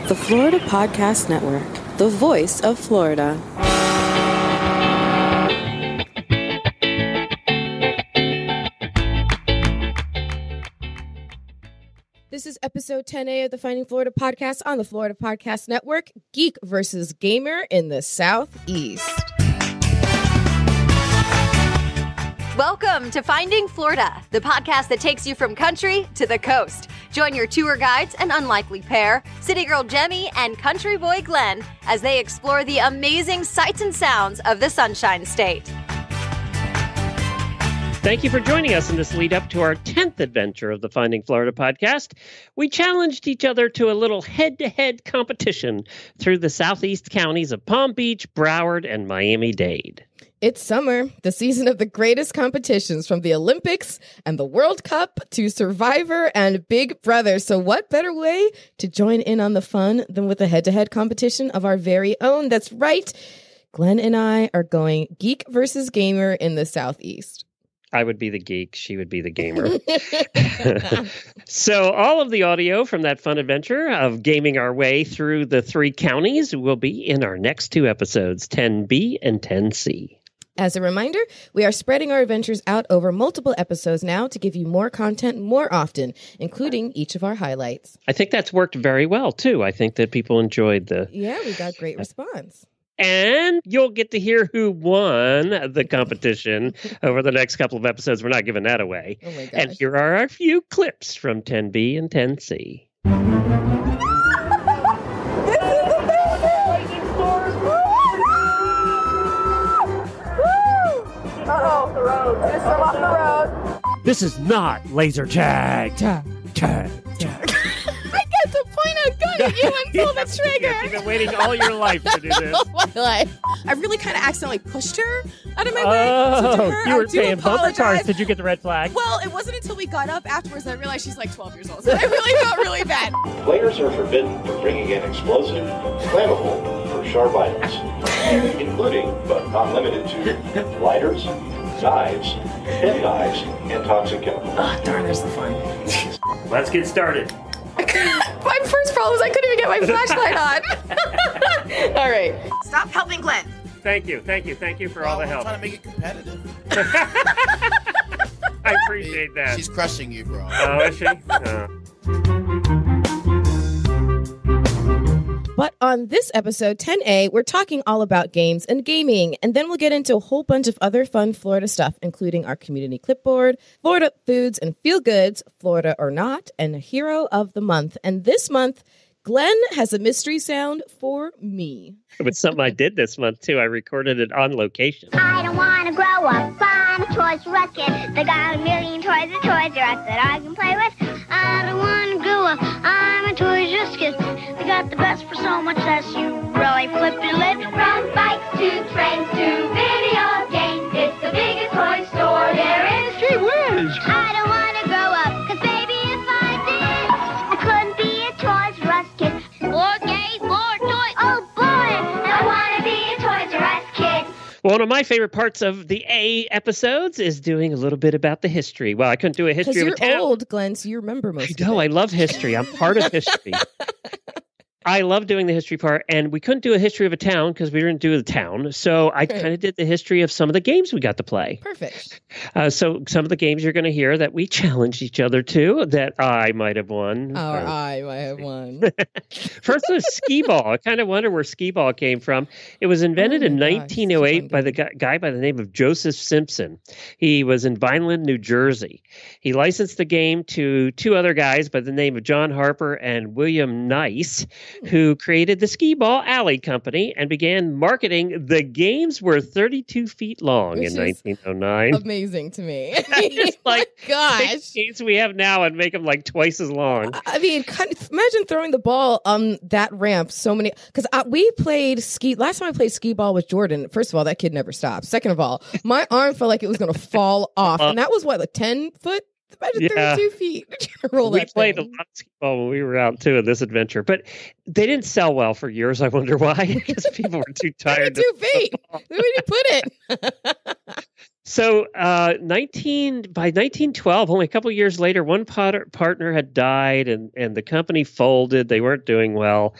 The Florida Podcast Network, the voice of Florida. This is episode 10A of the Finding Florida podcast on the Florida Podcast Network, Geek versus Gamer in the Southeast. Welcome to Finding Florida, the podcast that takes you from country to the coast. Join your tour guides, an unlikely pair, city girl Jemmy and country boy Glenn, as they explore the amazing sights and sounds of the Sunshine State. Thank you for joining us in this lead up to our 10th adventure of the Finding Florida podcast. We challenged each other to a little head-to-head competition through the southeast counties of Palm Beach, Broward, and Miami-Dade. It's summer, the season of the greatest competitions, from the Olympics and the World Cup to Survivor and Big Brother. So what better way to join in on the fun than with a head-to-head competition of our very own? That's right. Glenn and I are going Geek versus Gamer in the Southeast. I would be the geek. She would be the gamer. So all of the audio from that fun adventure of gaming our way through the three counties will be in our next two episodes, 10B and 10C. As a reminder, we are spreading our adventures out over multiple episodes now to give you more content more often, including each of our highlights. I think that's worked very well, too. I think that people enjoyed the... Yeah, we got great response. And you'll get to hear who won the competition over the next couple of episodes. We're not giving that away. Oh my gosh. And here are a few clips from 10B and 10C. Uh-oh, the road. Just come off the road. This is not laser tag. Tag. I get to point a gun at you and pull the trigger. You've been waiting all your life to do this. All my life. I really kind of accidentally pushed her out of my way. So to her, you were I do paying bumper cars. apologize. Did you get the red flag? Well, it wasn't until we got up afterwards that I realized she's like 12 years old. So I really felt really bad. Players are forbidden from bringing in explosive, flammable, or sharp items, including, but not limited to, lighters, knives, penknives, and toxic chemicals. Oh, darn, there's the fun. Let's get started. My first problem is I couldn't even get my flashlight on. All right. Stop helping Glenn. Thank you for all the help. I'm trying to make it competitive. I appreciate that. She's crushing you, bro. Oh, is she? But on this episode, 10A, we're talking all about games and gaming. And then we'll get into a whole bunch of other fun Florida stuff, including our Community Clipboard, Florida Foods and Feel Goods, Florida or Not, and Hero of the Month. And this month, Glenn has a mystery sound for me. It was something I did this month, too. I recorded it on location. I don't want to grow up. I'm a Toys R Us kid. They got a million toys at Toys R Us that I can play with. I don't want to grow up. I'm a Toys R Us kid. They got the best for so much less. You really flip your lid. From bikes to trains to video games, it's the biggest toy store there is. Gee whiz! I don't want to grow up, 'cause baby, if I did, I couldn't be a Toys R Us kid. More games, more toys. Oh boy, I want to be a Toys R Us kid. Well, one of my favorite parts of the A episodes is doing a little bit about the history. Well, I couldn't do a history of a Because town. you're old, Glenn, so you remember most of it. I love history. I'm part of history. I love doing the history part, and we couldn't do a history of a town because we didn't do the town. So I kind of did the history of some of the games we got to play. Perfect. So some of the games you're going to hear that we challenged each other to that I might have won. Or I might have won. First was skee ball. I kind of wonder where skee ball came from. It was invented in 1908 by the guy by the name of Joseph Simpson. He was in Vineland, New Jersey. He licensed the game to two other guys by the name of John Harper and William Nice, who created the Skee Ball Alley Company and began marketing. The games were 32 feet long in 1909. Amazing to me. Just like gosh, games we have now and make them like twice as long. I mean, imagine throwing the ball on that ramp. So many, because we played last time I played skee ball with Jordan. First of all, that kid never stopped. Second of all, my arm felt like it was going to fall off, and that was what, like 10 foot. Imagine 32 feet. We played a lot of skee ball when we were out too in this adventure, but they didn't sell well for years. I wonder why. Because people were too tired. 32 feet. Where did you put it? So by 1912, only a couple of years later, one partner had died and the company folded. They weren't doing well.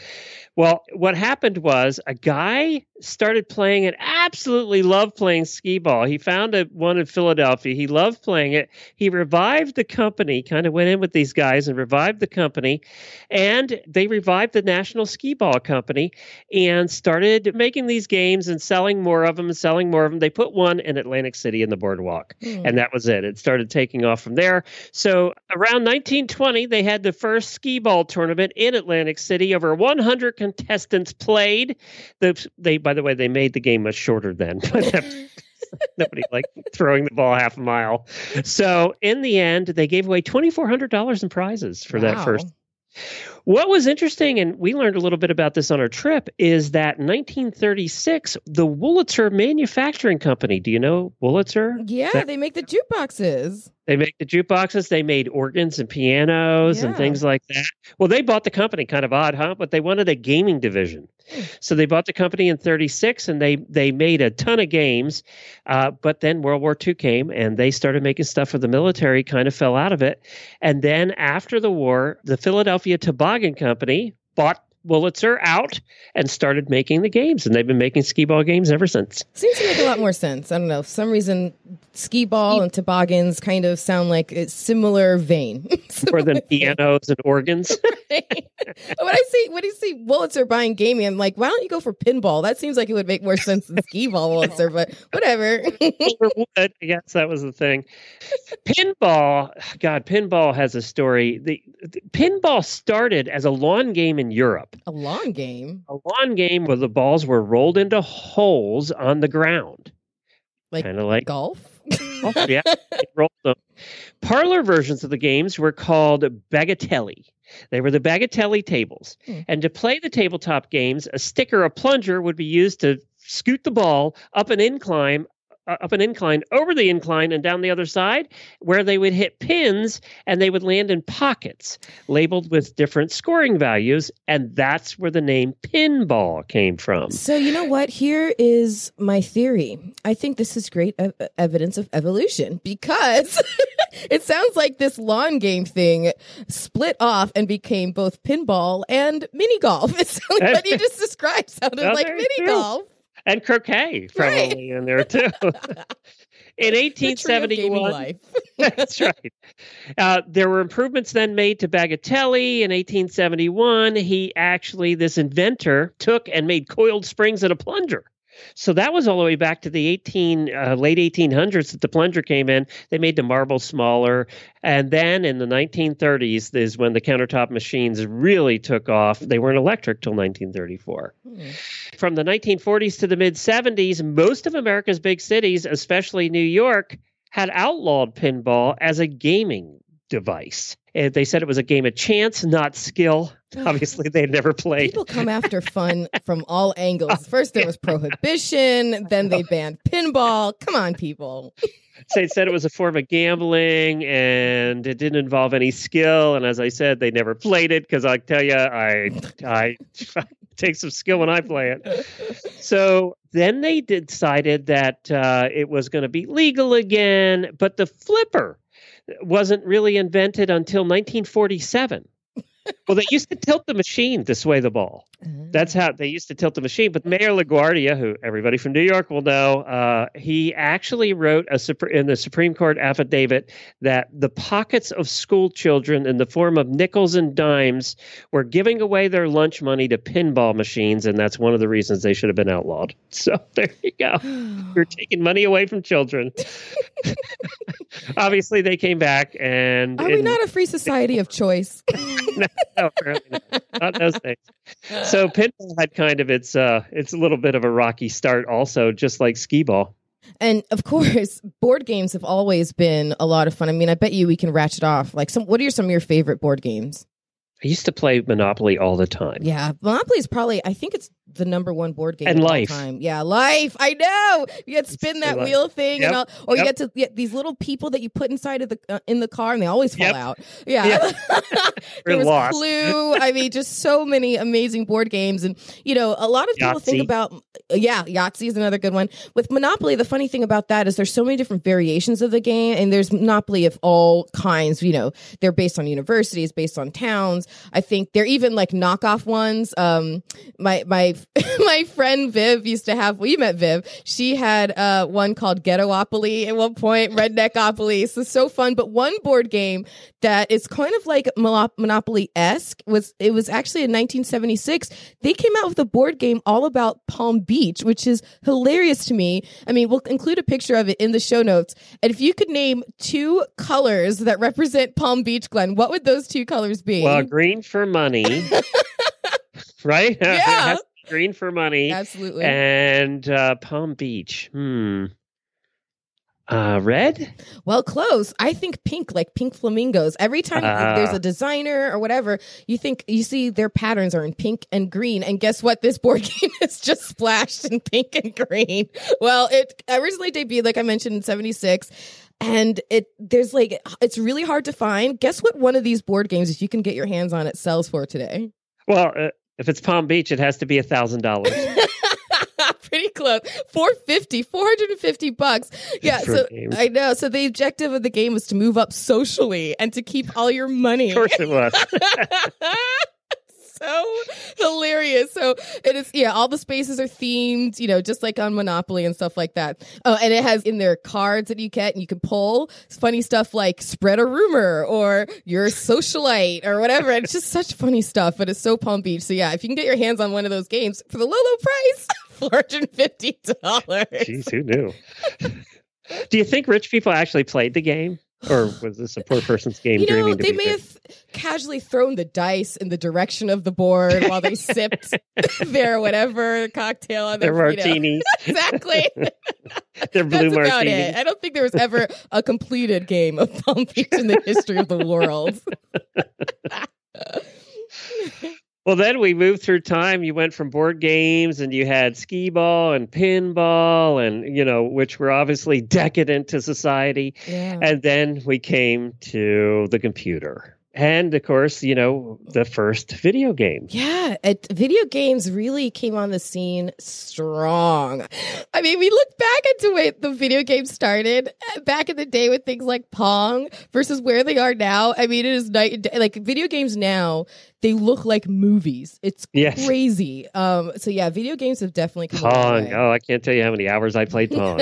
Well, what happened was a guy started playing it, absolutely loved playing skee-ball. He found one in Philadelphia. He loved playing it. He revived the company, kind of went in with these guys and revived the company. And they revived the National Skee-Ball Company and started making these games and selling more of them and selling more of them. They put one in Atlantic City in the Boardwalk, and that was it. It started taking off from there. So around 1920, they had the first skee-ball tournament in Atlantic City. Over 100 contestants played. By the way, they made the game much shorter then. Nobody liked throwing the ball half a mile. So in the end, they gave away $2,400 in prizes for that first. What was interesting, and we learned a little bit about this on our trip, is that in 1936, the Wurlitzer Manufacturing Company, do you know Wurlitzer? Yeah, they make the jukeboxes. They make the jukeboxes. They made organs and pianos and things like that. Well, they bought the company, kind of odd, huh? But they wanted a gaming division. So they bought the company in 36 and they made a ton of games. But then World War II came and they started making stuff for the military, kind of fell out of it. And then after the war, the Philadelphia Toboggan Company bought Wurlitzer out and started making the games, and they've been making skee-ball games ever since. Seems to make a lot more sense. I don't know. For some reason, skee-ball and toboggans kind of sound like a similar vein. More than pianos and organs. Right. When I see Wurlitzer buying gaming, I'm like, why don't you go for pinball? That seems like it would make more sense than skee-ball Wurlitzer, but whatever. I guess that was the thing. Pinball has a story. The pinball started as a lawn game in Europe. A lawn game? A lawn game where the balls were rolled into holes on the ground. Kind of like golf? Yeah, rolled them. Parlor versions of the games were called bagatelle. They were the bagatelle tables. And to play the tabletop games, a stick or a plunger would be used to scoot the ball up an incline, over the incline, and down the other side, where they would hit pins and they would land in pockets labeled with different scoring values. And that's where the name pinball came from. So you know what? Here is my theory. I think this is great evidence of evolution, because it sounds like this lawn game thing split off and became both pinball and mini golf. What you just described sounded like mini golf. And croquet, probably in there too. In 1871, that's right. There were improvements then made to bagatelle. In 1871, this inventor took and made coiled springs and a plunger. So that was all the way back to the late 1800s that the plunger came in. They made the marble smaller. And then in the 1930s is when the countertop machines really took off. They weren't electric till 1934. From the 1940s to the mid-70s, most of America's big cities, especially New York, had outlawed pinball as a gaming device. And they said it was a game of chance, not skill. Obviously, they'd never played. People come after fun from all angles. First, there was prohibition. Then they banned pinball. Come on, people. They said it was a form of gambling and it didn't involve any skill. And as I said, they never played it because I tell you, I take some skill when I play it. So then they decided that it was going to be legal again. But the flipper wasn't really invented until 1947. Well, they used to tilt the machine to sway the ball. That's how they used to tilt the machine. But Mayor LaGuardia, who everybody from New York will know, he actually wrote in the Supreme Court affidavit that the pockets of school children in the form of nickels and dimes were giving away their lunch money to pinball machines, and that's one of the reasons they should have been outlawed. So there you go. You're taking money away from children. Obviously, they came back and... Are we not a free society of choice? No, apparently not those days. So pinball had kind of it's a little bit of a rocky start also, just like skee-ball. And of course, board games have always been a lot of fun. I mean, I bet you we can ratchet off. Like, what are some of your favorite board games? I used to play Monopoly all the time. Yeah, Monopoly is probably, I think it's the number one board game and of Life. all time. Yeah, Life. I know. You had to spin that wheel thing, and all, or you get to these little people that you put inside of the in the car, and they always fall out. Yeah, there was lost. Clue. I mean, just so many amazing board games, and a lot of people think about Yahtzee is another good one. With Monopoly, the funny thing about that is there's so many different variations of the game, and there's Monopoly of all kinds. They're based on universities, based on towns. I think they're even like knockoff ones. My friend Viv used to have. Well, you met Viv. She had one called Ghettopoly at one point, Redneckopoly. So fun. But one board game that is kind of like Monopoly-esque was actually in 1976. They came out with a board game all about Palm Beach, which is hilarious to me. I mean, we'll include a picture of it in the show notes. And if you could name 2 colors that represent Palm Beach, Glenn, what would those 2 colors be? Well, green for money. Right? Yeah. Green for money. Absolutely. And Palm Beach. Red? Well, close. I think pink, like pink flamingos. Every time there's a designer or whatever, you see their patterns are in pink and green. And guess what? This board game is just splashed in pink and green. Well, it originally debuted, like I mentioned, in 76. And it's really hard to find. Guess what one of these board games, if you can get your hands on it, sells for today? Well, if it's Palm Beach, it has to be $1,000. Pretty close. $450 Yeah. So I know. So the objective of the game was to move up socially and to keep all your money. Of course it was. So hilarious. So it is, all the spaces are themed, just like on Monopoly and stuff like that. Oh, and it has in there cards that you get and you can pull. It's funny stuff like spread a rumor or you're a socialite or whatever. It's just such funny stuff, but it's so Palm Beach. So if you can get your hands on one of those games for the low price, $450. Jeez, who knew? Do you think rich people actually played the game? Or was this a poor person's game dreaming to they be may rich? have casually thrown the dice in the direction of the board while they sipped their whatever cocktail on their martinis. Exactly. Their blue That's about martinis. it. I don't think there was ever a completed game of Palm Beach in the history of the world. Well, then we moved through time. You went from board games and you had skee ball and pinball and, which were obviously decadent to society. Yeah. And then we came to the computer. And of course, the first video game. Yeah, video games really came on the scene strong. I mean, we look back into where the video game started back in the day with things like Pong versus where they are now. I mean, it is night and day. Like video games now, they look like movies. It's crazy. Video games have definitely come Pong. Oh, I can't tell you how many hours I played Pong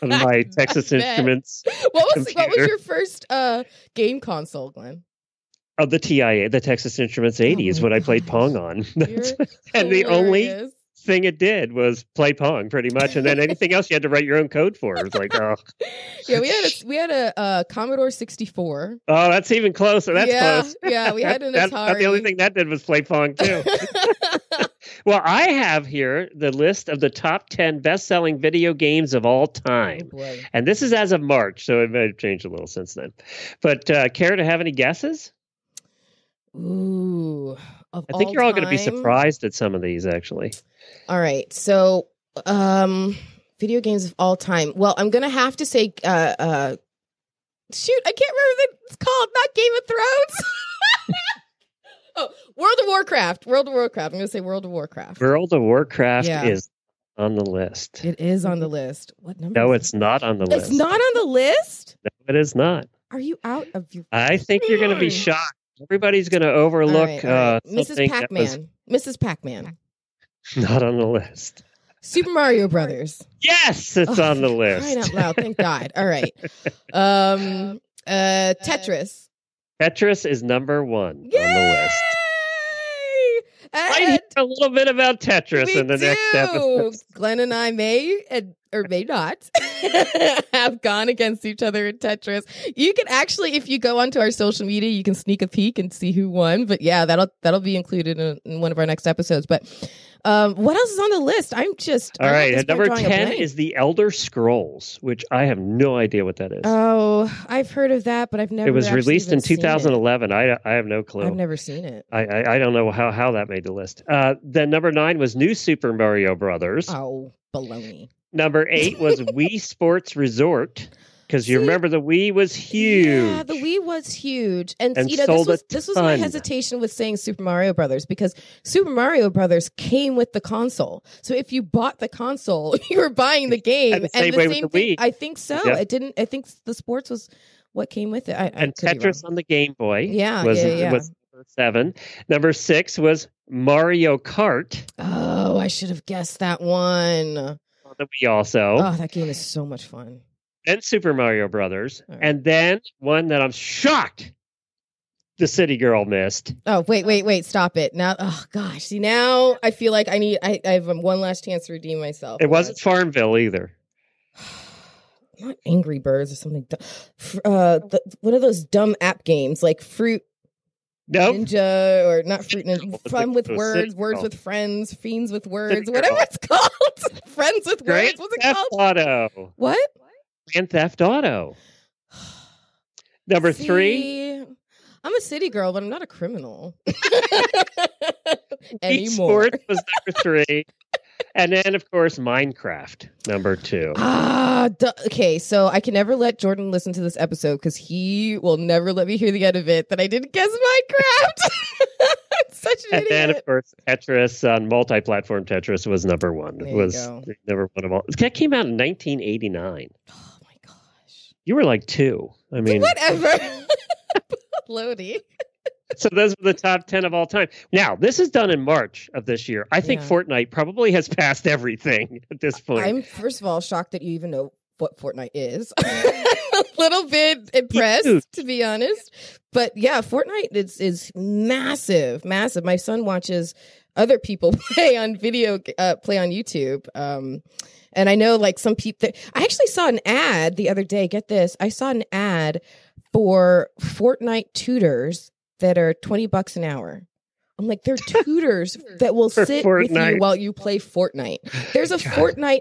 on my Texas Instruments. What was your first game console, Glenn? Oh, the TIA, the Texas Instruments 80 is what I played Pong on. And the only thing it did was play Pong pretty much. And then anything else you had to write your own code for. It was like, oh. Yeah, we had a Commodore 64. Oh, that's even closer. That's close. Yeah, we had an Atari. The only thing that did was play Pong too. Well, I have here the list of the top 10 best-selling video games of all time. Oh, boy. And this is as of March, so it may have changed a little since then. But care to have any guesses? Ooh, I think you're all going to be surprised at some of these, actually. All right. So, video games of all time. Well, I'm going to have to say, shoot, I can't remember what it's called. Not Game of Thrones. World of Warcraft. I'm going to say World of Warcraft. World of Warcraft is on the list. It is on the list. What number? No, it's not on the list. It's not on the list? No, it is not. Are you out of your... I think you're going to be shocked. Everybody's going to overlook all right. Mrs. Pac-Man. Mrs. Pac-Man. Not on the list. Super Mario Brothers. Yes, it's on the list. Crying out loud. Thank God. All right. Tetris. Tetris is number 1 on the list. I hear a little bit about Tetris in the next episode. Glenn and I may or may not have gone against each other in Tetris. You can actually, if you go onto our social media, you can sneak a peek and see who won. But yeah, that'll be included in one of our next episodes. But What else is on the list? I'm just all right. And number 10 blank. is the Elder Scrolls, which I have no idea what that is. Oh, I've heard of that, but I've never. It was actually released in even seen 2011. I have no clue. I've never seen it. I don't know how that made the list. Then number 9 was New Super Mario Brothers. Oh, baloney. Number 8 was Wii Sports Resort. Because you remember the Wii was huge. Yeah, the Wii was huge. And you know, this was my hesitation with saying Super Mario Brothers, because Super Mario Brothers came with the console. So if you bought the console, you were buying the game. And the same way with the Wii. I think so. Yeah. It didn't. I think the sports was what came with it. And Tetris on the Game Boy. Yeah, was number 7. Number 6 was Mario Kart. Oh, I should have guessed that one. On the Wii also. Oh, that game is so much fun. Then Super Mario Brothers, right. and then one that I'm shocked the City Girl missed. Oh, wait, stop it. Now, oh gosh, see, now I feel like I have one last chance to redeem myself. It wasn't Farmville either. Not Angry Birds or something. One of those dumb app games like Fruit Ninja, or not Fruit Ninja, Fun with Words, Words with Friends, Fiends with Words, whatever it's called. Friends with Words. What's it called? Auto. What? Grand Theft Auto. Number 3. I'm a city girl, but I'm not a criminal. Geek Sports was number 3. And then, of course, Minecraft, number 2. Okay, so I can never let Jordan listen to this episode because he will never let me hear the end of it that I didn't guess Minecraft. I'm such an idiot. And then, of course, Tetris on multi-platform Tetris was number 1. It was number 1 of all. That came out in 1989. Oh my gosh! You were like 2. I mean, whatever. Lodi. So those were the top 10 of all time. Now, this is done in March of this year. I think Fortnite probably has passed everything at this point. I'm, first of all, shocked that you even know what Fortnite is. A little bit impressed, to be honest. But yeah, Fortnite is massive. My son watches other people play on YouTube. And I know like some people, I actually saw an ad the other day. Get this. I saw an ad for Fortnite tutors that are $20 an hour. I'm like, they're tutors that will sit with you while you play Fortnite. There's a Fortnite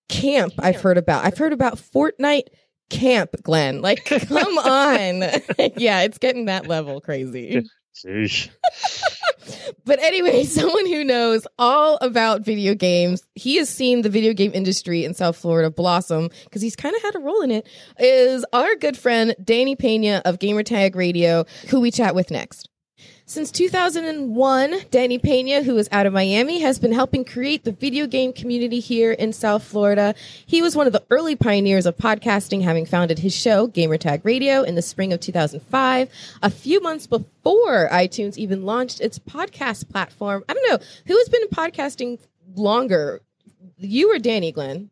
camp I've heard about. I've heard about Fortnite camp, Glenn. Like, come on. Yeah, it's getting that level crazy. But anyway, someone who knows all about video games, he has seen the video game industry in South Florida blossom because he's kind of had a role in it, is our good friend Danny Pena of Gamertag Radio, who we chat with next. Since 2001, Danny Pena, who is out of Miami, has been helping create the video game community here in South Florida. He was one of the early pioneers of podcasting, having founded his show, Gamertag Radio, in the spring of 2005, a few months before iTunes even launched its podcast platform. I don't know, who has been podcasting longer, you or Danny, Glenn?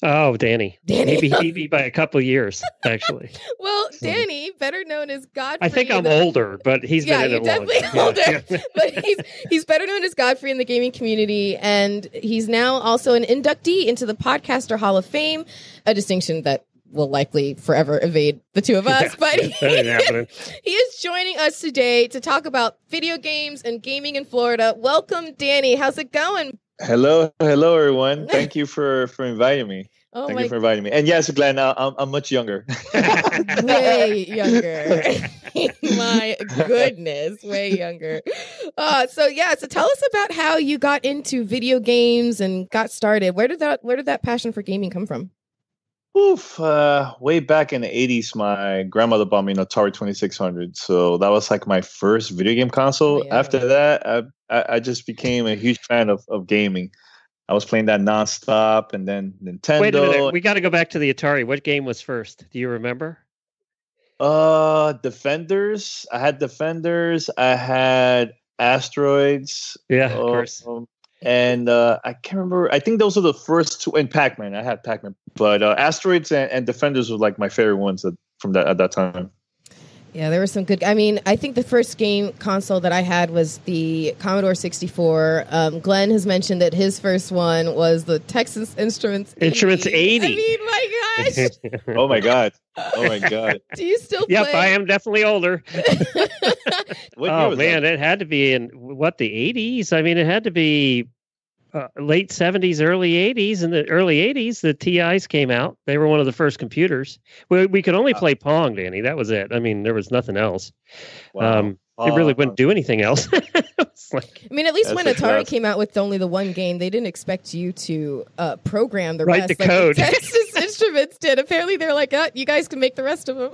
Oh, Danny. Maybe by a couple of years, actually. Well, Danny, better known as Godfrey. I think I'm older, but he's been in it longer. Yeah, you're definitely older. But he's better known as Godfrey in the gaming community, and he's now also an inductee into the Podcaster Hall of Fame, a distinction that will likely forever evade the two of us. But he is joining us today to talk about video games and gaming in Florida. Welcome, Danny. How's it going? Hello, everyone. Thank you for inviting me. Thank you for inviting me. And yes, Glenn, I'm much younger. Way younger. My goodness, way younger. So tell us about how you got into video games and got started. Where did that passion for gaming come from? Way back in the 80s, my grandmother bought me an Atari 2600. So that was like my first video game console. Yeah. After that, I just became a huge fan of gaming. I was playing that nonstop, and then Nintendo. Wait a minute. We got to go back to the Atari. What game was first? Do you remember? Defenders. I had Defenders. I had Asteroids. Yeah, of course. And I can't remember. I think those are the first two. And Pac-Man. I had Pac-Man. But Asteroids and Defenders were like my favorite ones at that time. Yeah, there were some good. I mean, I think the first game console that I had was the Commodore 64. Glenn has mentioned that his first one was the Texas Instruments 80. I mean, my gosh. Oh my god. Do you still play? Yep, I am definitely older. What year was that? It had to be in the 80s. I mean, it had to be late 70s, early 80s. In the early 80s, the TIs came out. They were one of the first computers. We could only play Pong, Danny. That was it. I mean, there was nothing else. Wow. It really wouldn't do anything else. I mean, at least when Atari came out with only the one game, they didn't expect you to program the rest. Write the code. The Texas Instruments did. Apparently, they're like, you guys can make the rest of them.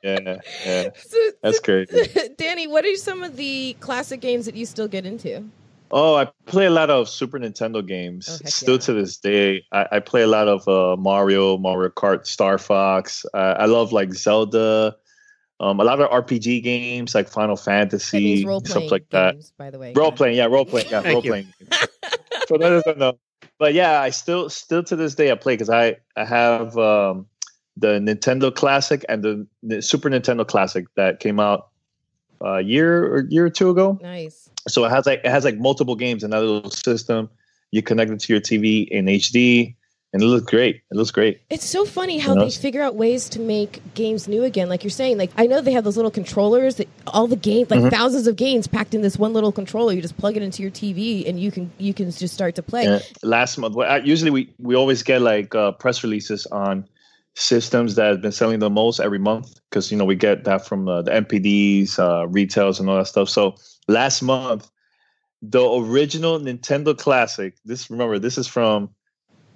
Yeah. That's crazy. Danny, what are some of the classic games that you still get into? Oh, I play a lot of Super Nintendo games. Still to this day. I play a lot of Mario Kart, Star Fox. I love like Zelda. A lot of RPG games like Final Fantasy, stuff like that. Games, by the way, role playing. For those that don't know, but yeah, I still to this day I play because I have the Nintendo Classic and the Super Nintendo Classic that came out a year or two ago. Nice. So it has like multiple games in that little system. You connect it to your TV in HD. And it looks great. It's so funny how they figure out ways to make games new again. Like you're saying, like I know they have those little controllers that all the games, like thousands of games packed in this one little controller. You just plug it into your TV and you can just start to play. Yeah. Last month, usually we always get like press releases on systems that have been selling the most every month because we get that from the MPDs, retails, and all that stuff. So last month, the original Nintendo Classic. This is from.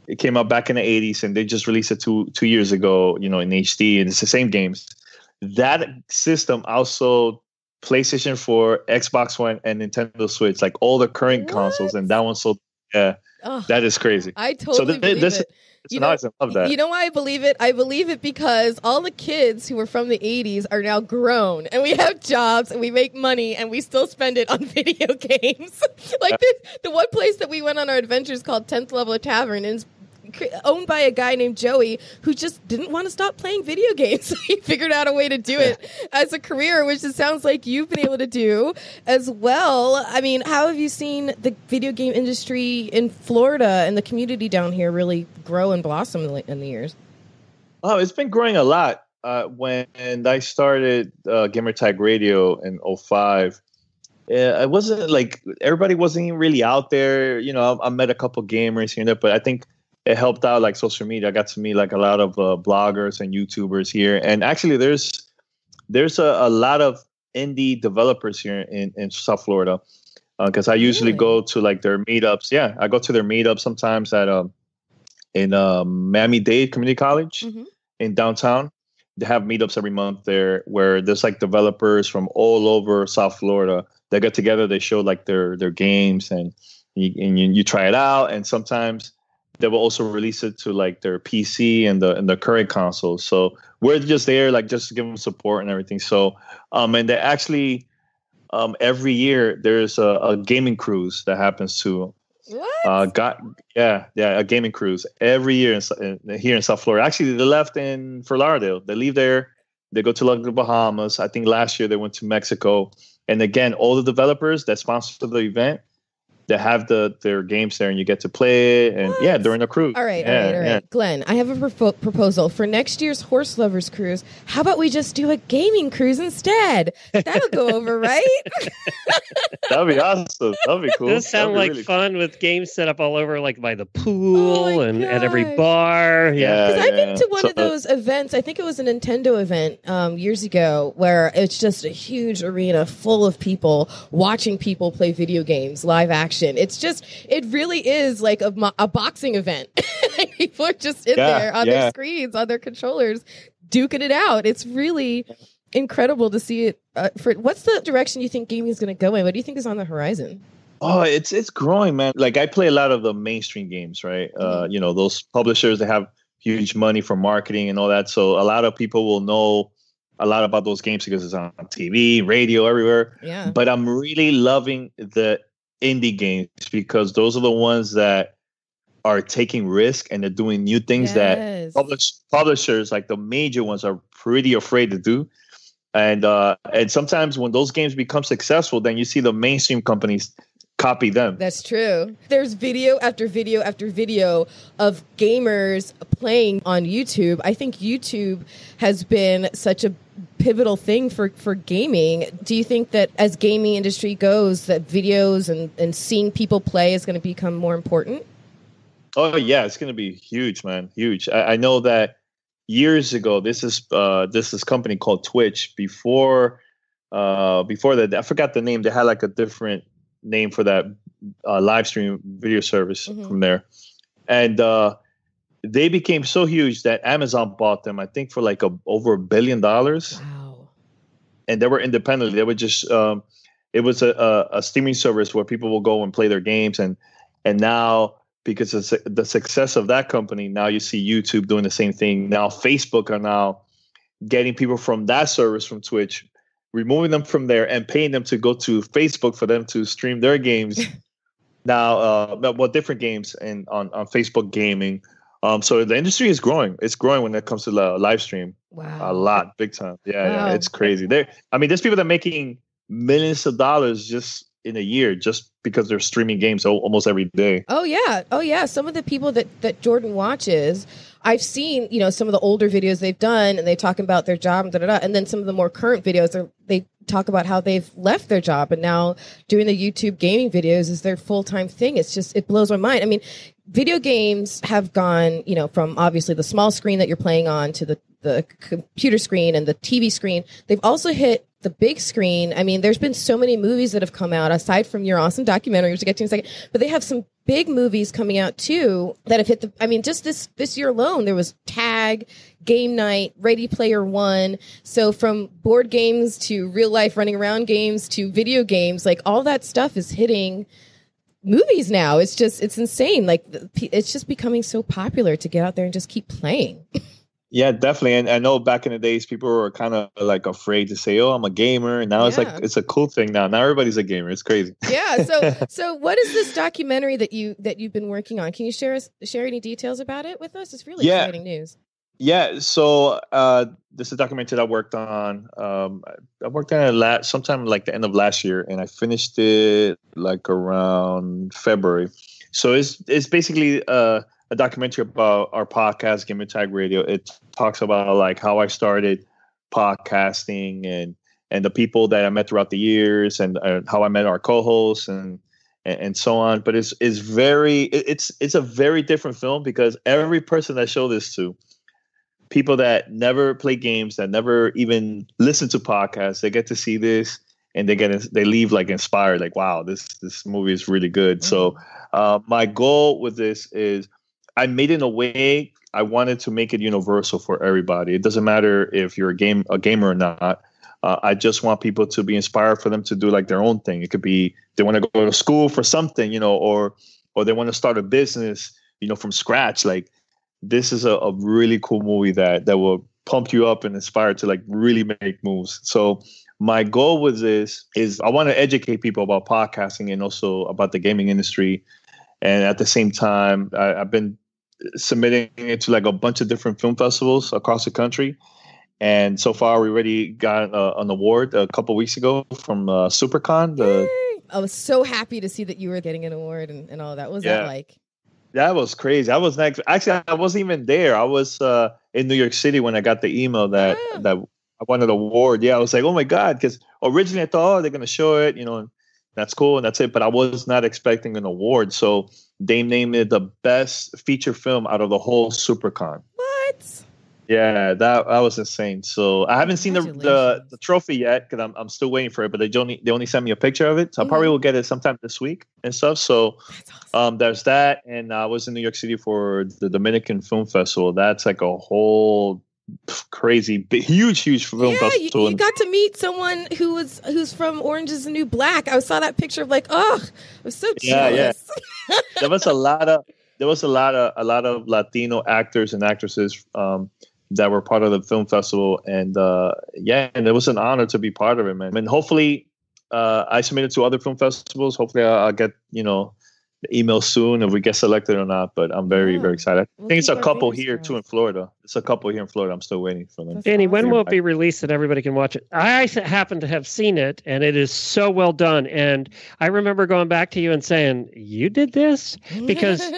It came out back in the 80s, and they just released it two years ago, in HD, and it's the same games. That system also PlayStation 4, Xbox One, and Nintendo Switch, like all the current consoles, and that one sold. Yeah, that is crazy. I totally believe it. I love that. You know why I believe it? I believe it because all the kids who were from the 80s are now grown, and we have jobs, and we make money, and we still spend it on video games. Like the one place that we went on our adventures called 10th Level Tavern, and it's owned by a guy named Joey who just didn't want to stop playing video games. So he figured out a way to do it as a career, which it sounds like you've been able to do as well. I mean, how have you seen the video game industry in Florida and the community down here really grow and blossom in the years? Oh, it's been growing a lot. When I started Gamertag Radio in 2005, I wasn't like everybody wasn't even really out there. I met a couple gamers here and there, but I think it helped out like social media. I got to meet like a lot of bloggers and YouTubers here. And actually there's a lot of indie developers here in South Florida. Because I usually go to like their meetups. Yeah, I go to their meetups sometimes in Miami-Dade Community College in downtown. They have meetups every month there where there's like developers from all over South Florida. They get together, they show like their games and you try it out. And sometimes they will also release it to like their PC and the current consoles. So we're just there, like just to give them support and everything. So, and they actually, every year there's a gaming cruise that happens to, a gaming cruise every year here in South Florida. Actually, they left in Fort Lauderdale. They leave there, they go to like the Bahamas. I think last year they went to Mexico. And again, all the developers that sponsor the event, they have their games there and you get to play it and during the cruise. All right. Glenn, I have a proposal for next year's Horse Lovers Cruise. How about we just do a gaming cruise instead? That'll go over, right? That'd be awesome. That'd be cool. It does sound like really fun with games set up all over, like by the pool and at every bar. Yeah, because I've been to one of those events. I think it was a Nintendo event years ago where it's just a huge arena full of people watching people play video games, live action. It really is like a boxing event. People are just in there on their screens, on their controllers, duking it out. It's really incredible to see it. What's the direction you think gaming is going to go in? What do you think is on the horizon? Oh, it's growing, man. Like I play a lot of the mainstream games, right? Those publishers, they have huge money for marketing and all that. So a lot of people will know a lot about those games because it's on TV, radio, everywhere. Yeah. But I'm really loving the indie games because those are the ones that are taking risk and they're doing new things that publishers like the major ones are pretty afraid to do. And sometimes when those games become successful, then you see the mainstream companies copy them. That's true. There's video after video after video of gamers playing on YouTube. I think YouTube has been such a pivotal thing for gaming. Do you think that as gaming industry goes, that videos and seeing people play is going to become more important? Oh yeah, it's going to be huge, man. Huge. I know that years ago, this is company called Twitch. Before that, I forgot the name. They had like a different name for that live stream video service from there. And they became so huge that Amazon bought them, I think, for like over $1 billion. Wow. And they were independent. They would just it was a streaming service where people will go and play their games. And now, because of the success of that company, now you see YouTube doing the same thing. Now Facebook are now getting people from that service, from Twitch, removing them from there and paying them to go to Facebook for them to stream their games. Now, different games and on Facebook gaming. So the industry is growing. It's growing when it comes to live stream. Wow. A lot, big time. Yeah, Wow. it's crazy. There's people that are making millions of dollars just in a year, just because they're streaming games almost every day. Oh yeah. Some of the people that Jordan watches, I've seen, some of the older videos they've done, and they talk about their job, and then some of the more current videos, they talk about how they've left their job and now doing the YouTube gaming videos is their full-time thing. It blows my mind. I mean, video games have gone, from obviously the small screen that you're playing on to the computer screen and the TV screen. They've also hit the big screen. I mean, there's been so many movies that have come out, aside from your awesome documentary, which we'll get to in a second, but they have some big movies coming out too that have hit just this year alone, there was Tag, Game Night, Ready Player One. So from board games to real life running around games to video games, like all that stuff is hitting movies now. It's insane. Like it's just becoming so popular to get out there and just keep playing. Yeah, definitely. And I know back in the days, people were kind of like afraid to say, "Oh, I'm a gamer." And now it's like it's a cool thing. Now everybody's a gamer. It's crazy. Yeah. So what is this documentary that you've been working on? Can you share any details about it with us? It's really exciting news. Yeah. So this is a documentary that I worked on. I worked on it sometime like the end of last year, and I finished it like around February. So it's basically a documentary about our podcast, Gamertag Radio. It talks about like how I started podcasting and the people that I met throughout the years, and how I met our co-hosts and so on. But it's a very different film, because every person I show this to, people that never play games, that never even listen to podcasts, they get to see this and they leave like inspired, like, wow, this movie is really good. Mm-hmm. So my goal with this is, I made it in a way I wanted to make it universal for everybody. It doesn't matter if you're a gamer or not. I just want people to be inspired, for them to do like their own thing. It could be they want to go to school for something, or they want to start a business, from scratch. Like, this is a really cool movie that will pump you up and inspire to like really make moves. So my goal with this is I want to educate people about podcasting and also about the gaming industry. And at the same time, I've been submitting it to like a bunch of different film festivals across the country. And so far, we already got an award a couple weeks ago from SuperCon. I was so happy to see that you were getting an award and all that. What was that like? That was crazy. I wasn't even there. I was in New York City when I got the email that I won an award. Yeah, I was like, oh my God, because originally I thought, they're going to show it, and that's cool and that's it. But I was not expecting an award. So they named it the best feature film out of the whole SuperCon. What? Yeah, that was insane. So I haven't seen the trophy yet, because I'm still waiting for it. But they only sent me a picture of it, so I probably will get it sometime this week and stuff. So awesome. There's that, and I was in New York City for the Dominican Film Festival. That's like a whole crazy, big, huge film festival. You got to meet someone who's from Orange Is the New Black. I saw that picture of like, I was so jealous. Yeah. There was a lot of Latino actors and actresses that were part of the film festival, and and it was an honor to be part of it, man. And hopefully, I submitted to other film festivals. Hopefully, I'll get the email soon if we get selected or not. But I'm very, very excited. I think it's a couple here too in Florida. It's a couple here in Florida. I'm still waiting for them. Danny, when will it be released that everybody can watch it? I happen to have seen it, and it is so well done. And I remember going back to you and saying, "You did this?" Because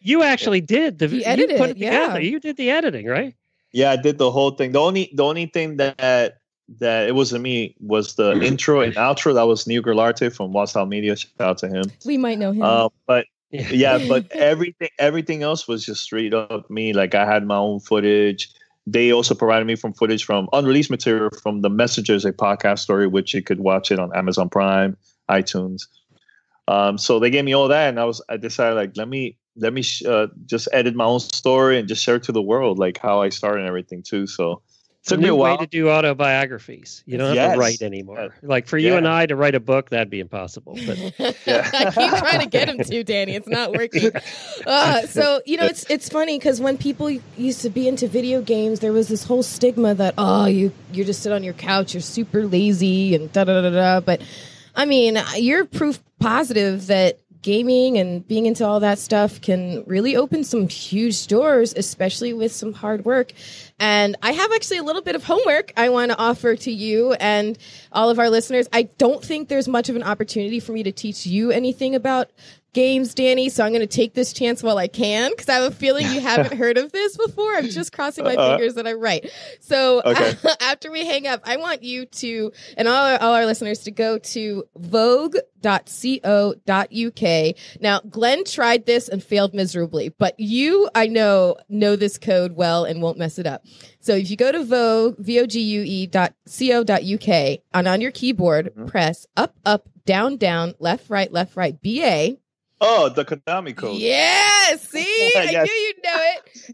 you actually did you edited put it together. You did the editing, right? Yeah, I did the whole thing. The only thing that that it wasn't me was the intro and outro. That was Neil Gularte from Watchtower Media. Shout out to him. We might know him. But everything else was just straight up me. Like I had my own footage. They also provided me from footage from unreleased material from The Messengers, a podcast story, which you could watch it on Amazon Prime, iTunes. So they gave me all that, and I decided like let me just edit my own story and just share it to the world, like how I started and everything too. So it's a new way to do autobiographies. You don't have to write anymore. Like for you and I to write a book, that'd be impossible. But I keep trying to get him to, Danny. It's not working. So, it's funny because when people used to be into video games, there was this whole stigma that, you just sit on your couch, you're super lazy and da-da-da-da. But, I mean, you're proof positive that gaming and being into all that stuff can really open some huge doors, especially with some hard work. And I have actually a little bit of homework I want to offer to you and all of our listeners. I don't think there's much of an opportunity for me to teach you anything about games, Danny, so I'm going to take this chance while I can, because I have a feeling you haven't heard of this before. I'm just crossing my fingers that I'm right. So after we hang up, I want you to, and all our listeners, to go to vogue.co.uk. Now, Glenn tried this and failed miserably, but you, I know this code well and won't mess it up. So if you go to vogue.co.uk, and on your keyboard, press up, up, down, down, left, right, BA. Oh, the Konami code. Yeah, see? I knew you'd know it.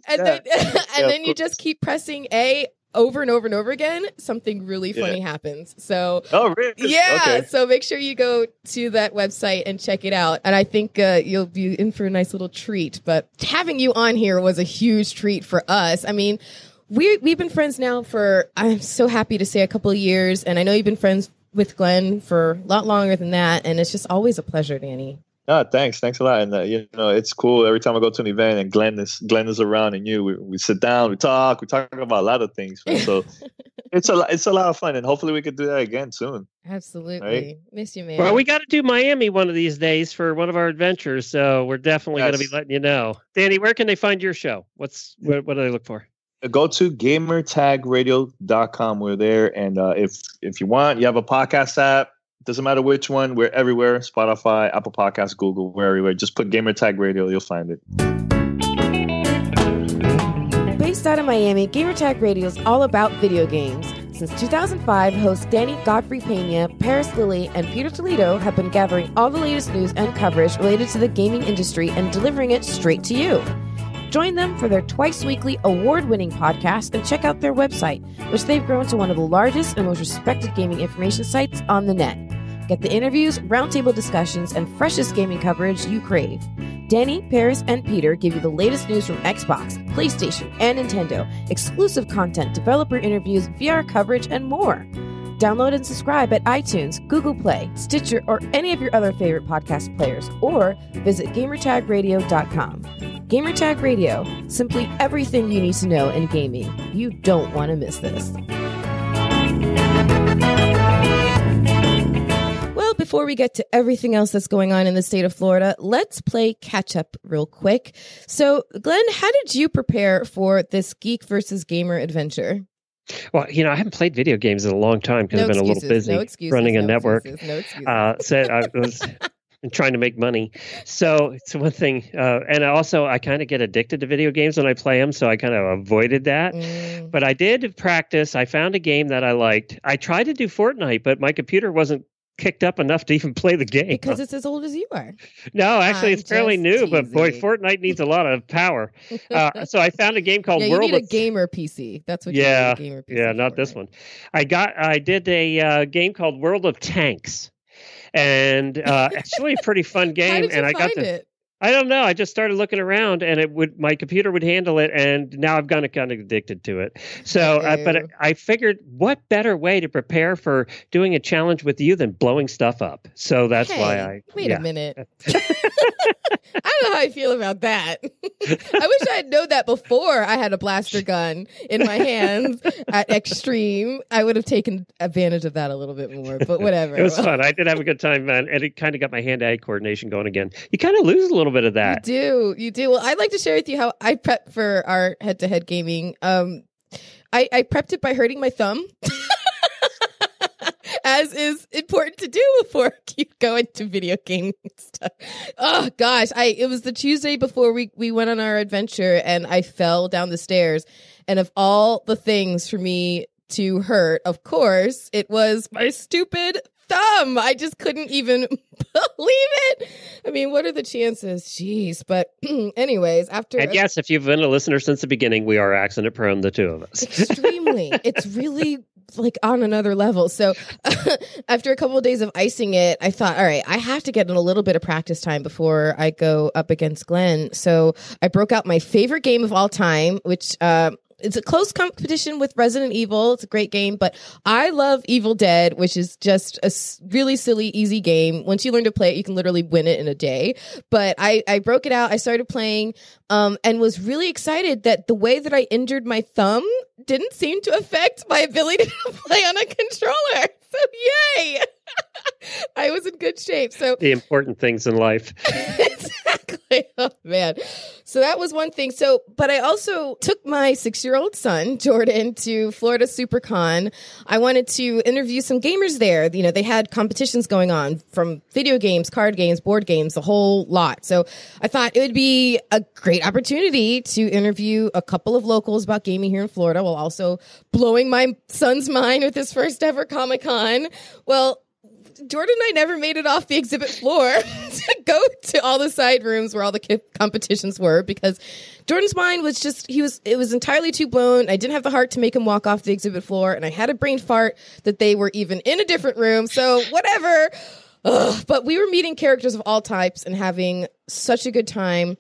And then you just keep pressing A over and over and over again. Something really funny happens. So, really? Yeah. Okay. So make sure you go to that website and check it out. And I think you'll be in for a nice little treat. But having you on here was a huge treat for us. I mean, we've been friends now for, I'm so happy to say, a couple of years. And I know you've been friends with Glenn for a lot longer than that. And it's just always a pleasure, Danny. Thanks a lot. And it's cool every time I go to an event and Glenn is around, and we sit down, we talk about a lot of things. So it's a lot of fun, and hopefully we could do that again soon. Absolutely, right? Miss you, man. Well, we got to do Miami one of these days for one of our adventures, so we're definitely going to be letting you know. Danny, where can they find your show? What do they look for? Go to gamertagradio.com. We're there, and if you want, you have a podcast app. Doesn't matter which one. We're everywhere. Spotify, Apple Podcasts, Google. We're everywhere. Just put Gamertag Radio. You'll find it. Based out of Miami, Gamertag Radio is all about video games. Since 2005, hosts Danny Godfrey Pena, Paris Lilly, and Peter Toledo have been gathering all the latest news and coverage related to the gaming industry and delivering it straight to you. Join them for their twice-weekly award-winning podcast and check out their website, which they've grown to one of the largest and most respected gaming information sites on the net. Get the interviews, roundtable discussions, and freshest gaming coverage you crave. Danny, Paris, and Peter give you the latest news from Xbox, PlayStation, and Nintendo, exclusive content, developer interviews, VR coverage, and more. Download and subscribe at iTunes, Google Play, Stitcher, or any of your other favorite podcast players, or visit gamertagradio.com. Gamertag Radio, simply everything you need to know in gaming. You don't want to miss this. Well, before we get to everything else that's going on in the state of Florida, let's play catch up real quick. So, Glenn, how did you prepare for this Geek versus Gamer adventure? Well, I haven't played video games in a long time because I've been a little busy running a network. So I was trying to make money. So it's one thing. And I kind of get addicted to video games when I play them. So I kind of avoided that. But I did practice. I found a game that I liked. I tried to do Fortnite, but my computer wasn't kicked up enough to even play the game. Because it's as old as you are. No, actually, it's fairly new, but boy, Fortnite needs a lot of power. So I found a game called World. You need a gamer PC. That's what you need a gamer PC. Yeah, not this one. I did a game called World of Tanks. And it's really a pretty fun game. How did you and I find got to it? I don't know. I just started looking around, and my computer would handle it, and now I've gotten kind of addicted to it. So, but I figured, what better way to prepare for doing a challenge with you than blowing stuff up? So that's why wait a minute. I don't know how I feel about that. I wish I had known that before I had a blaster gun in my hands at Extreme. I would have taken advantage of that a little bit more, but whatever. It was fun. I did have a good time, man, and it kind of got my hand-eye coordination going again. You kind of lose a little bit of that. You do. Well, I'd like to share with you how I prepped for our head-to-head gaming. I prepped it by hurting my thumb. as is important to do before you go into video game stuff. Oh gosh, it was the Tuesday before we went on our adventure, and I fell down the stairs. And of all the things for me to hurt, of course, it was my stupid thumb. I just couldn't even believe it. I mean, what are the chances? Jeez. But anyways, yes, if you've been a listener since the beginning, we are accident prone, the two of us. Extremely. It's really like on another level. So after a couple of days of icing it, I thought, all right, I have to get in a little bit of practice time before I go up against Glenn. So I broke out my favorite game of all time, which it's a close competition with Resident Evil. It's a great game, but I love Evil Dead, which is just a really silly, easy game. Once you learn to play it, you can literally win it in a day. But I broke it out. I started playing and was really excited that the way that I injured my thumb didn't seem to affect my ability to play on a controller. So yay! I was in good shape. So the important things in life. Exactly. Oh man. So that was one thing. So, but I also took my 6-year-old son, Jordan, to Florida SuperCon. I wanted to interview some gamers there. You know, they had competitions going on from video games, card games, board games, the whole lot. So I thought it would be a great opportunity to interview a couple of locals about gaming here in Florida while also blowing my son's mind with his first ever Comic-Con. Well, Jordan and I never made it off the exhibit floor to go to all the side rooms where all the competitions were because Jordan's mind was just, it was entirely too blown. I didn't have the heart to make him walk off the exhibit floor, and I had a brain fart that they were even in a different room. So whatever. Ugh. But we were meeting characters of all types and having such a good time.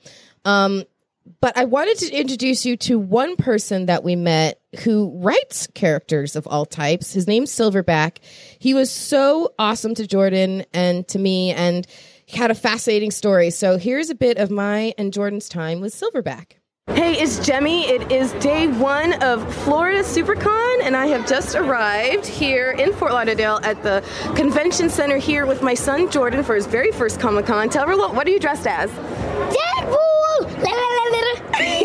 But I wanted to introduce you to one person that we met who writes characters of all types. His name's Silverback. He was so awesome to Jordan and to me, and he had a fascinating story. So here's a bit of my and Jordan's time with Silverback. Hey, it's Jemmy. It is day 1 of Florida SuperCon, and I have just arrived here in Fort Lauderdale at the convention center here with my son Jordan for his very first Comic-Con. Tell her, what are you dressed as? Deadpool!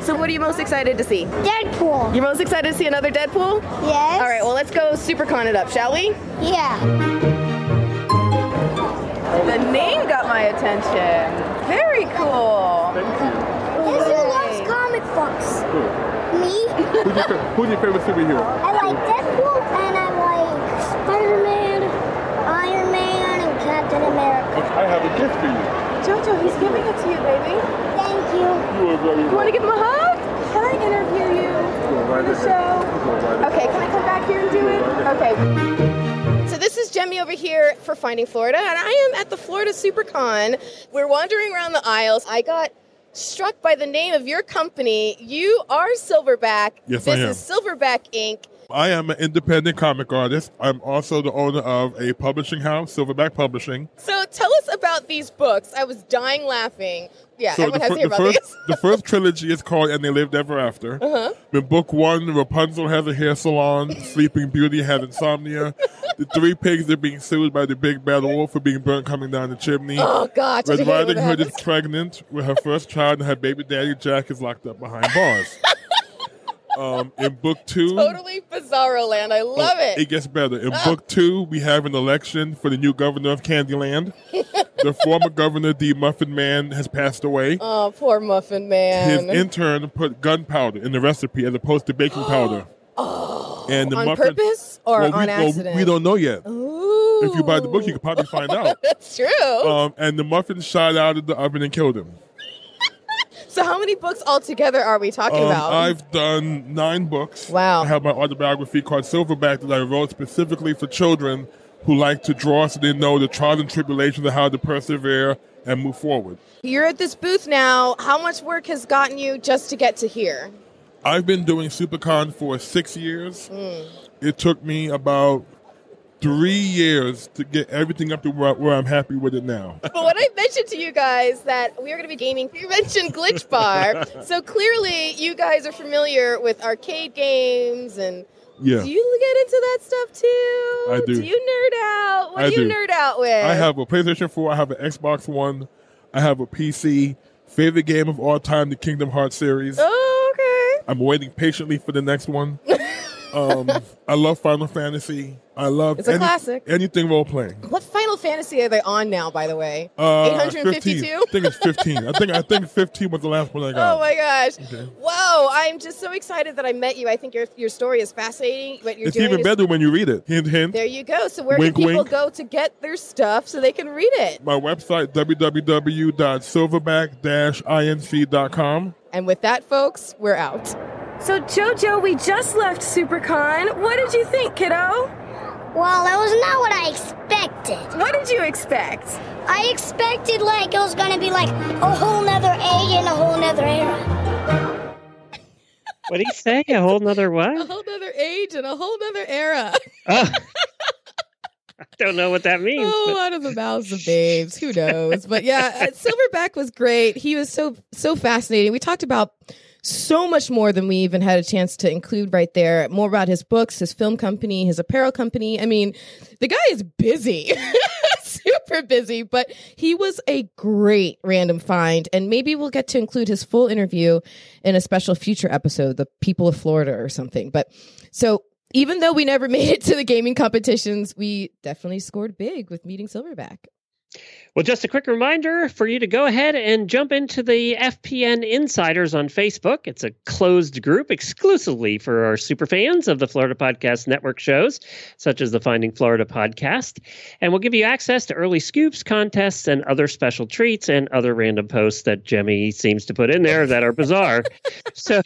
So what are you most excited to see? Deadpool. You're most excited to see another Deadpool? Yes. All right, well, let's go SuperCon it up, shall we? Yeah. The name got my attention. Very cool. Guess who loves comic books? Me? Who's your favorite superhero? I like Deadpool, and I like Spider-Man, Iron Man, and Captain America. Okay, I have a gift for you. Jojo, he's giving it to you, baby. Thank you. You are very You want to give him a hug? Can I interview you for the show? Okay, can I come back here and do it? Okay. So this is Jemmy over here for Finding Florida, and I am at the Florida SuperCon. We're wandering around the aisles. I got struck by the name of your company. You are Silverback. Yes, I am. This is Silverback Inc. I am an independent comic artist. I'm also the owner of a publishing house, Silverback Publishing. So tell us about these books. I was dying laughing. Yeah, So everyone has to hear about these. the first trilogy is called And They Lived Ever After. Uh-huh. In book 1, Rapunzel has a hair salon, Sleeping Beauty has insomnia, the 3 pigs are being sued by the big bad wolf for being burnt coming down the chimney. Oh, God. Red Riding Hood is pregnant with her first child, and her baby daddy Jack is locked up behind bars. In book 2... Totally bizarro land. I love it. It gets better. In book 2, we have an election for the new governor of Candyland. The former governor, the Muffin Man, has passed away. Oh, poor Muffin Man. His intern put gunpowder in the recipe as opposed to baking powder. Oh, and the on purpose or on accident? We don't know yet. Ooh. If you buy the book, you could probably find out. That's true. And the muffin shot out of the oven and killed him. So how many books altogether are we talking about? I've done 9 books. Wow. I have my autobiography called Silverback that I wrote specifically for children who like to draw so they know the trials and tribulations of how to persevere and move forward. You're at this booth now. How much work has gotten you just to get to here? I've been doing SuperCon for 6 years. It took me about 3 years to get everything up to where I'm happy with it now. But when I mentioned to you guys that we are going to be gaming, you mentioned Glitch Bar. So clearly you guys are familiar with arcade games and yeah. Do you get into that stuff too? I do. Do you nerd out? What do you nerd out with? I have a PlayStation 4. I have an Xbox One. I have a PC. Favorite game of all time, the Kingdom Hearts series. Oh, okay. I'm waiting patiently for the next one. I love Final Fantasy. I love It's a classic. Anything role playing. What Final Fantasy are they on now, by the way? 852? 15. I think it's 15. I think 15 was the last one I got. Oh my gosh. Okay. Whoa, I'm just so excited that I met you. I think your story is fascinating. What you're It's doing even better when you read it. Hint, hint. There you go. So where Wink, can people wink. go to get their stuff so they can read it? My website, www.silverback-inc.com. And with that, folks, we're out. So, Jojo, we just left SuperCon. What did you think, kiddo? Well, that was not what I expected. What did you expect? I expected, like, it was going to be like a whole nother age and a whole nother era. What did he say? A whole nother what? A whole nother age and a whole nother era. Oh. I don't know what that means. Oh, out of the mouths of babes. Who knows? But yeah, Silverback was great. He was so fascinating. We talked about so much more than we even had a chance to include right there. More about his books, his film company, his apparel company. I mean, the guy is busy. Super busy, but he was a great random find, and maybe we'll get to include his full interview in a special future episode, The People of Florida or something. But so even though we never made it to the gaming competitions, we definitely scored big with meeting Silverback. Well, just a quick reminder for you to go ahead and jump into the FPN Insiders on Facebook. It's a closed group exclusively for our super fans of the Florida Podcast Network shows, such as the Finding Florida podcast. And we'll give you access to early scoops, contests, and other special treats and other random posts that Jemmy seems to put in there that are bizarre. So,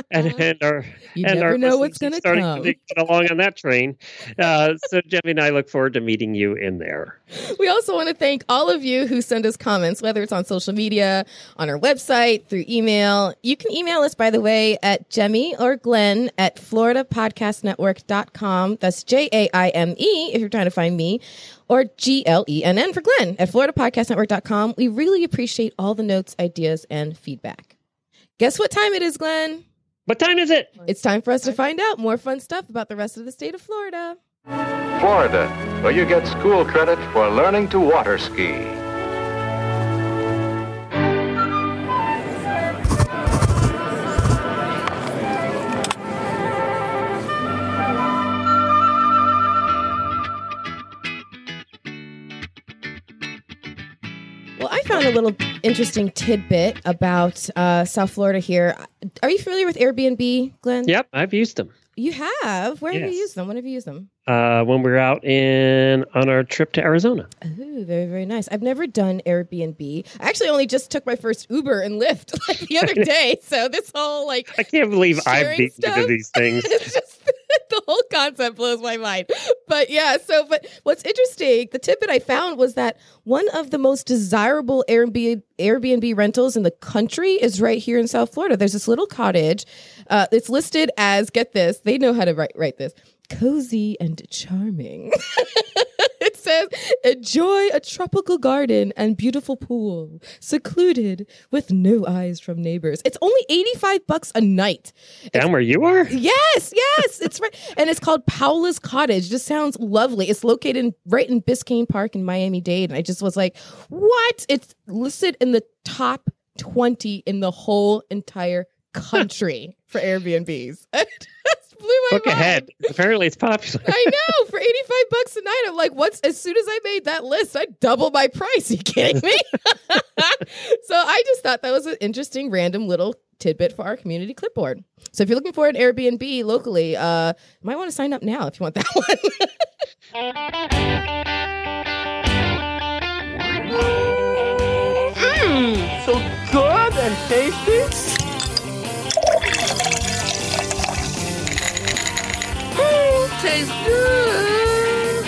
and our never know what's going to come. To get along on that train. So Jemmy and I look forward to meeting you in there. We also want to thank all of you who send us comments, whether it's on social media, on our website, through email. You can email us, by the way, at Jemmy or Glenn at floridapodcastnetwork.com. That's JAIME if you're trying to find me, or GLENN for Glenn at floridapodcastnetwork.com. We really appreciate all the notes, ideas, and feedback. Guess what time it is, Glenn? What time is it? It's time for us to find out more fun stuff about the rest of the state of Florida. Florida, where you get school credit for learning to water ski. Well, I found a little interesting tidbit about South Florida here. Are you familiar with Airbnb, Glenn? Yep, I've used them. You have? Where have Yes. you used them? When have you used them? When we were out on our trip to Arizona. Oh, very, very nice. I've never done Airbnb. I actually only just took my first Uber and Lyft like the other day. So this whole I can't believe I've sharing beaten stuff, into these things. It's just the whole concept blows my mind. But yeah, but what's interesting, the tidbit I found was that one of the most desirable Airbnb rentals in the country is right here in South Florida. There's this little cottage. It's listed as, get this, they know how to write this, cozy and charming. It says, enjoy a tropical garden and beautiful pool, secluded with no eyes from neighbors. It's only $85 a night. Down where you are? Yes, it's right. And it's called Paula's Cottage. Just sounds lovely. It's located right in Biscayne Park in Miami-Dade. And I just was like, what? It's listed in the top 20 in the whole entire country for Airbnbs. It just blew my Look mind. ahead. Apparently it's popular. I know. For $85 a night, I'm like, as soon as I made that list, I doubled my price. Are you kidding me? So I just thought that was an interesting, random little tidbit for our community clipboard. So if you're looking for an Airbnb locally, you might want to sign up now if you want that one. So good and tasty. Tastes good.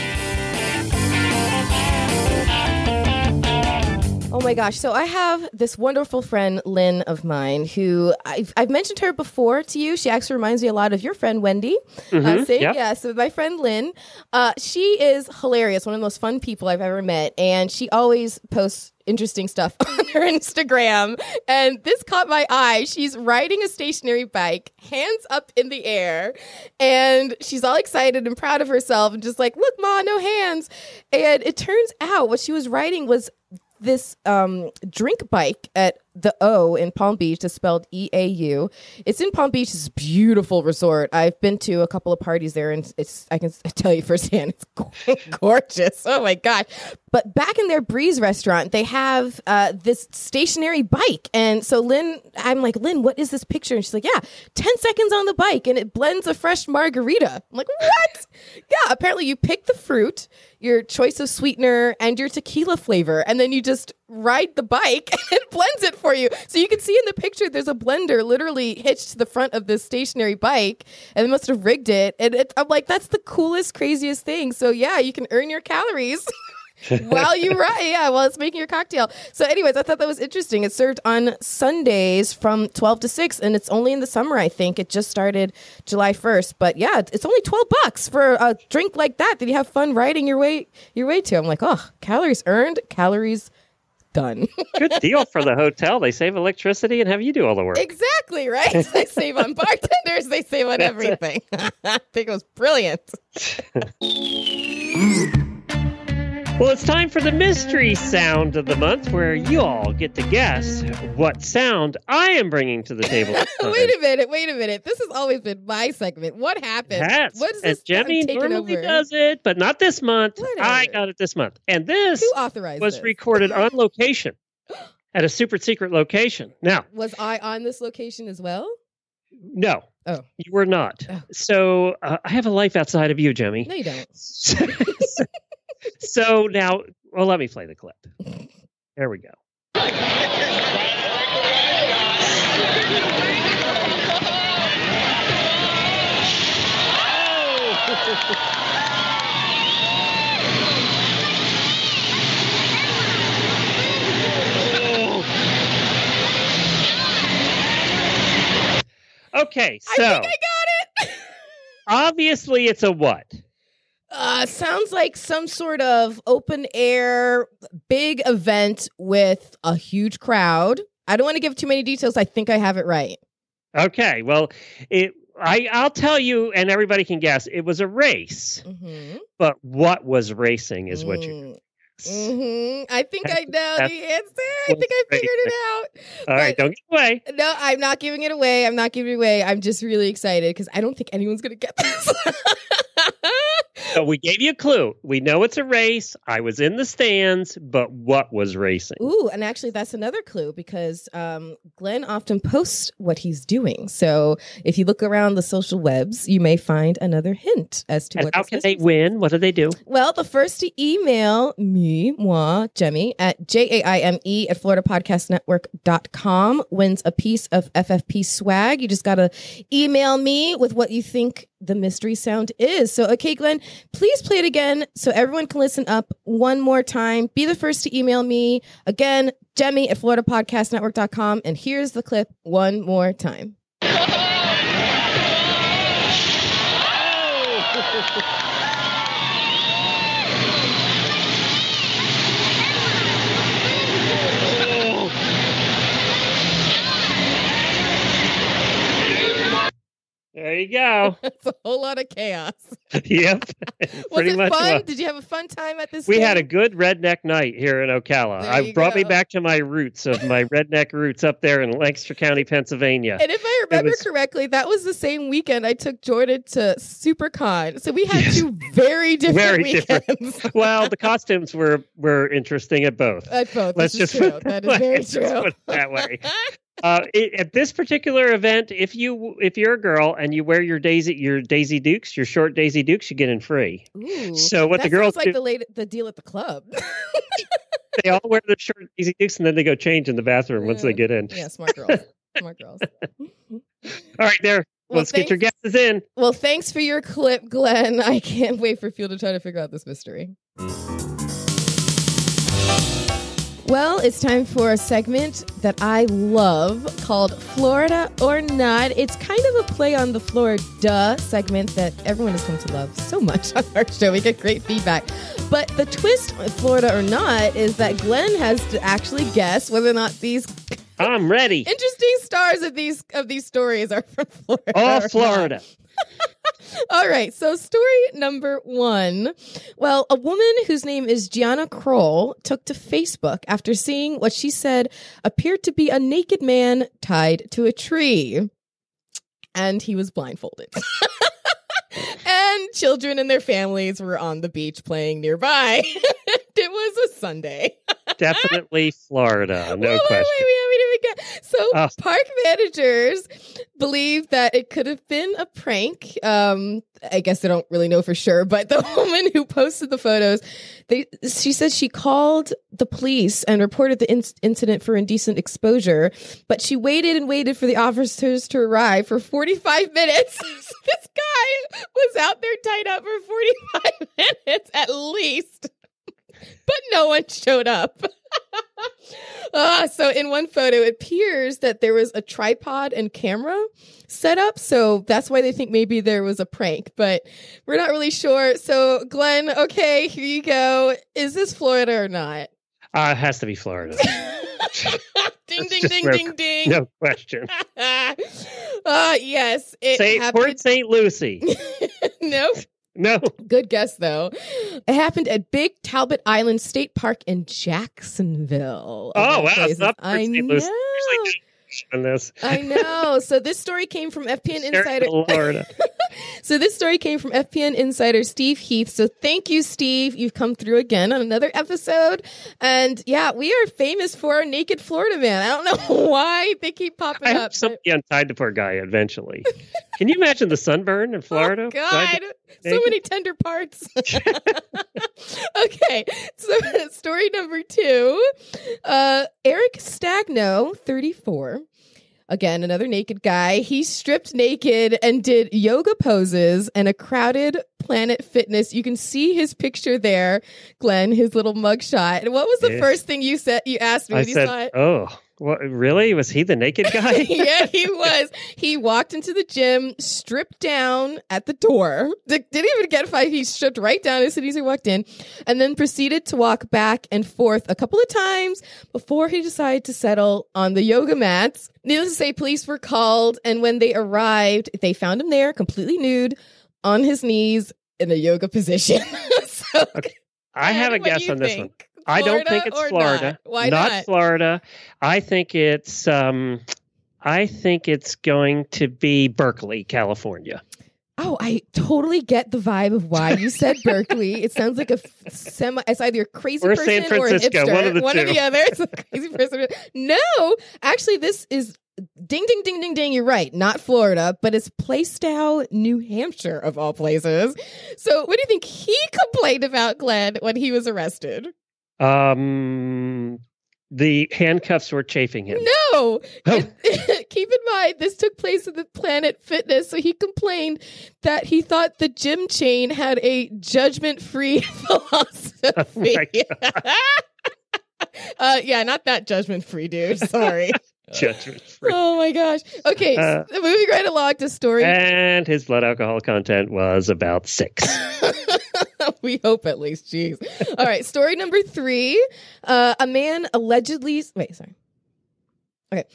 Oh my gosh. So I have this wonderful friend, Lynn, of mine, who I've mentioned her before to you. She actually reminds me a lot of your friend, Wendy. Yep. Yeah. So my friend, Lynn, she is hilarious. One of the most fun people I've ever met. And she always posts interesting stuff on her Instagram. And this caught my eye. She's riding a stationary bike, hands up in the air. And she's all excited and proud of herself and just like, look, Ma, no hands. And it turns out what she was riding was this drink bike at the O in Palm Beach is spelled EAU. It's in Palm Beach. It's a beautiful resort. I've been to a couple of parties there, and I can tell you firsthand, it's gorgeous. Oh my God. But back in their Breeze restaurant, they have this stationary bike. And so I'm like, Lynn, what is this picture? And she's like, yeah, 10 seconds on the bike and it blends a fresh margarita. I'm like, what? Yeah, apparently you pick the fruit, your choice of sweetener, and your tequila flavor, and then you just ride the bike and it blends it for you. So you can see in the picture, there's a blender literally hitched to the front of this stationary bike, and they must have rigged it. And I'm like, that's the coolest, craziest thing. So yeah, you can earn your calories while you ride. Yeah, while it's making your cocktail. So anyways, I thought that was interesting. It's served on Sundays from 12 to 6, and it's only in the summer, I think. It just started July 1st. But yeah, it's only $12 for a drink like that you have fun riding your way to. I'm like, oh, calories earned, calories done. Good deal for the hotel. They save electricity and have you do all the work. Exactly, right? They save on bartenders. They save on everything. I think it was brilliant. Well, it's time for the mystery sound of the month, where you all get to guess what sound I am bringing to the table. Wait a minute. This has always been my segment. What happened? Yes. What is this? Jemmy normally does it, but not this month. Whatever. I got it this month. And this was recorded on location at a super secret location. Now, was I on this location as well? No. Oh. You were not. Oh. So I have a life outside of you, Jemmy. No, you don't. So now, well, let me play the clip. There we go. Okay, so I think I got it. Obviously, it's a what? Sounds like some sort of open air big event with a huge crowd. I don't want to give too many details. I think I have it right. Okay, well, I'll tell you, and everybody can guess. It was a race, but what was racing is what you. I think I know the answer. I think I figured it out. All right, don't give it away. No, I'm not giving it away. I'm just really excited because I don't think anyone's going to get this. So we gave you a clue. We know it's a race. I was in the stands, but what was racing? Ooh, and actually that's another clue because Glenn often posts what he's doing. So if you look around the social webs, you may find another hint as to what. How can they win? What do they do? Well, the first to email moi, Jemmy, at JAIME at FloridaPodcastNetwork.com wins a piece of FFP swag. You just got to email me with what you think the mystery sound is. So, okay, Glenn, please play it again so everyone can listen up one more time. Be the first to email me. Again, Jemmy at FloridaPodcastNetwork.com. And here's the clip one more time. There you go. It's a whole lot of chaos. Yep. Was it fun? Did you have a fun time at this? We had a good redneck night here in Ocala. It brought me back to my roots of my redneck roots up there in Lancaster County, Pennsylvania. And if I remember correctly, that was the same weekend I took Jordan to SuperCon. So we had two very different weekends. Well, the costumes were interesting at both. At both. That is very true. Put it that way. At this particular event, if you're a girl and you wear your Daisy Dukes, your short Daisy Dukes, you get in free. Ooh, so what the girls sounds like the deal at the club. They all wear their short Daisy Dukes and then they go change in the bathroom once they get in. Yeah, smart girls. Smart girls. All right, there. Let's get your guesses in. Well, thanks for your clip, Glenn. I can't wait for Phil to try to figure out this mystery. Well, it's time for a segment that I love called Florida or Not. It's kind of a play on the Florida segment that everyone has come to love so much on our show. We get great feedback. But the twist with Florida or Not is that Glenn has to actually guess whether or not these I'm ready. interesting stars of these stories are from Florida. All Florida. All right. So story number 1. Well, a woman whose name is Gianna Kroll took to Facebook after seeing what she said appeared to be a naked man tied to a tree. And he was blindfolded. And children and their families were on the beach playing nearby. It was a Sunday. Definitely Florida. No question. Wait, we haven't even got... So park managers believe that it could have been a prank. I guess they don't really know for sure, but the woman who posted the photos, she says she called the police and reported the incident for indecent exposure, but she waited and waited for the officers to arrive for 45 minutes. This guy was out there tied up for 45 minutes at least. But no one showed up. So in one photo, it appears that there was a tripod and camera set up. So that's why they think maybe there was a prank, but we're not really sure. So Glenn, okay, here you go. Is this Florida or not? It has to be Florida. Ding, ding, ding, ding, ding. No question. Yes. It happened. Port St. Lucie. Nope. No. Good guess, though. It happened at Big Talbot Island State Park in Jacksonville. Oh, wow. It's not I know. On this. I know. So this story came from FPN Insider. Florida. So this story came from FPN Insider Steve Heath. So thank you, Steve. You've come through again on another episode. And yeah, we are famous for our naked Florida man. I don't know why they keep popping up. Somebody untied the poor guy eventually. Can you imagine the sunburn in Florida? Oh, God. So many tender parts. Okay. So story number 2. Eric Stagno, 34. Again, another naked guy. He stripped naked and did yoga poses in a crowded Planet Fitness. You can see his picture there, Glenn, his little mugshot. And what was the first thing you said? You asked me when you saw it? Oh, what, really? Was he the naked guy? Yeah, he was. He walked into the gym, stripped down at the door. Didn't even get five. He stripped right down as soon as he walked in, and then proceeded to walk back and forth a couple of times before he decided to settle on the yoga mats. Needless to say, police were called, and when they arrived, they found him there, completely nude, on his knees in a yoga position. Okay. I have a guess on this one. Florida, I don't think it's Florida. Not? Why not? Florida. I think it's going to be Berkeley, California. Oh, I totally get the vibe of why you said Berkeley. It sounds like it's either a crazy person San Francisco, or a hipster. one or the other. It's a crazy person. No, actually, this is ding, ding, ding, ding, ding. You're right. Not Florida, but it's Plaistow, New Hampshire, of all places. So what do you think he complained about, Glenn, when he was arrested? The handcuffs were chafing him. No! Keep in mind, this took place at the Planet Fitness, so he complained that he thought the gym chain had a judgment-free philosophy. Oh yeah, not that judgment-free, dude. Sorry. Judgment-free. Oh, my gosh. Okay, moving right along to story. And his blood alcohol content was about 6. We hope at least. Jeez. All right. Story number 3. A man allegedly. Wait, sorry. Okay.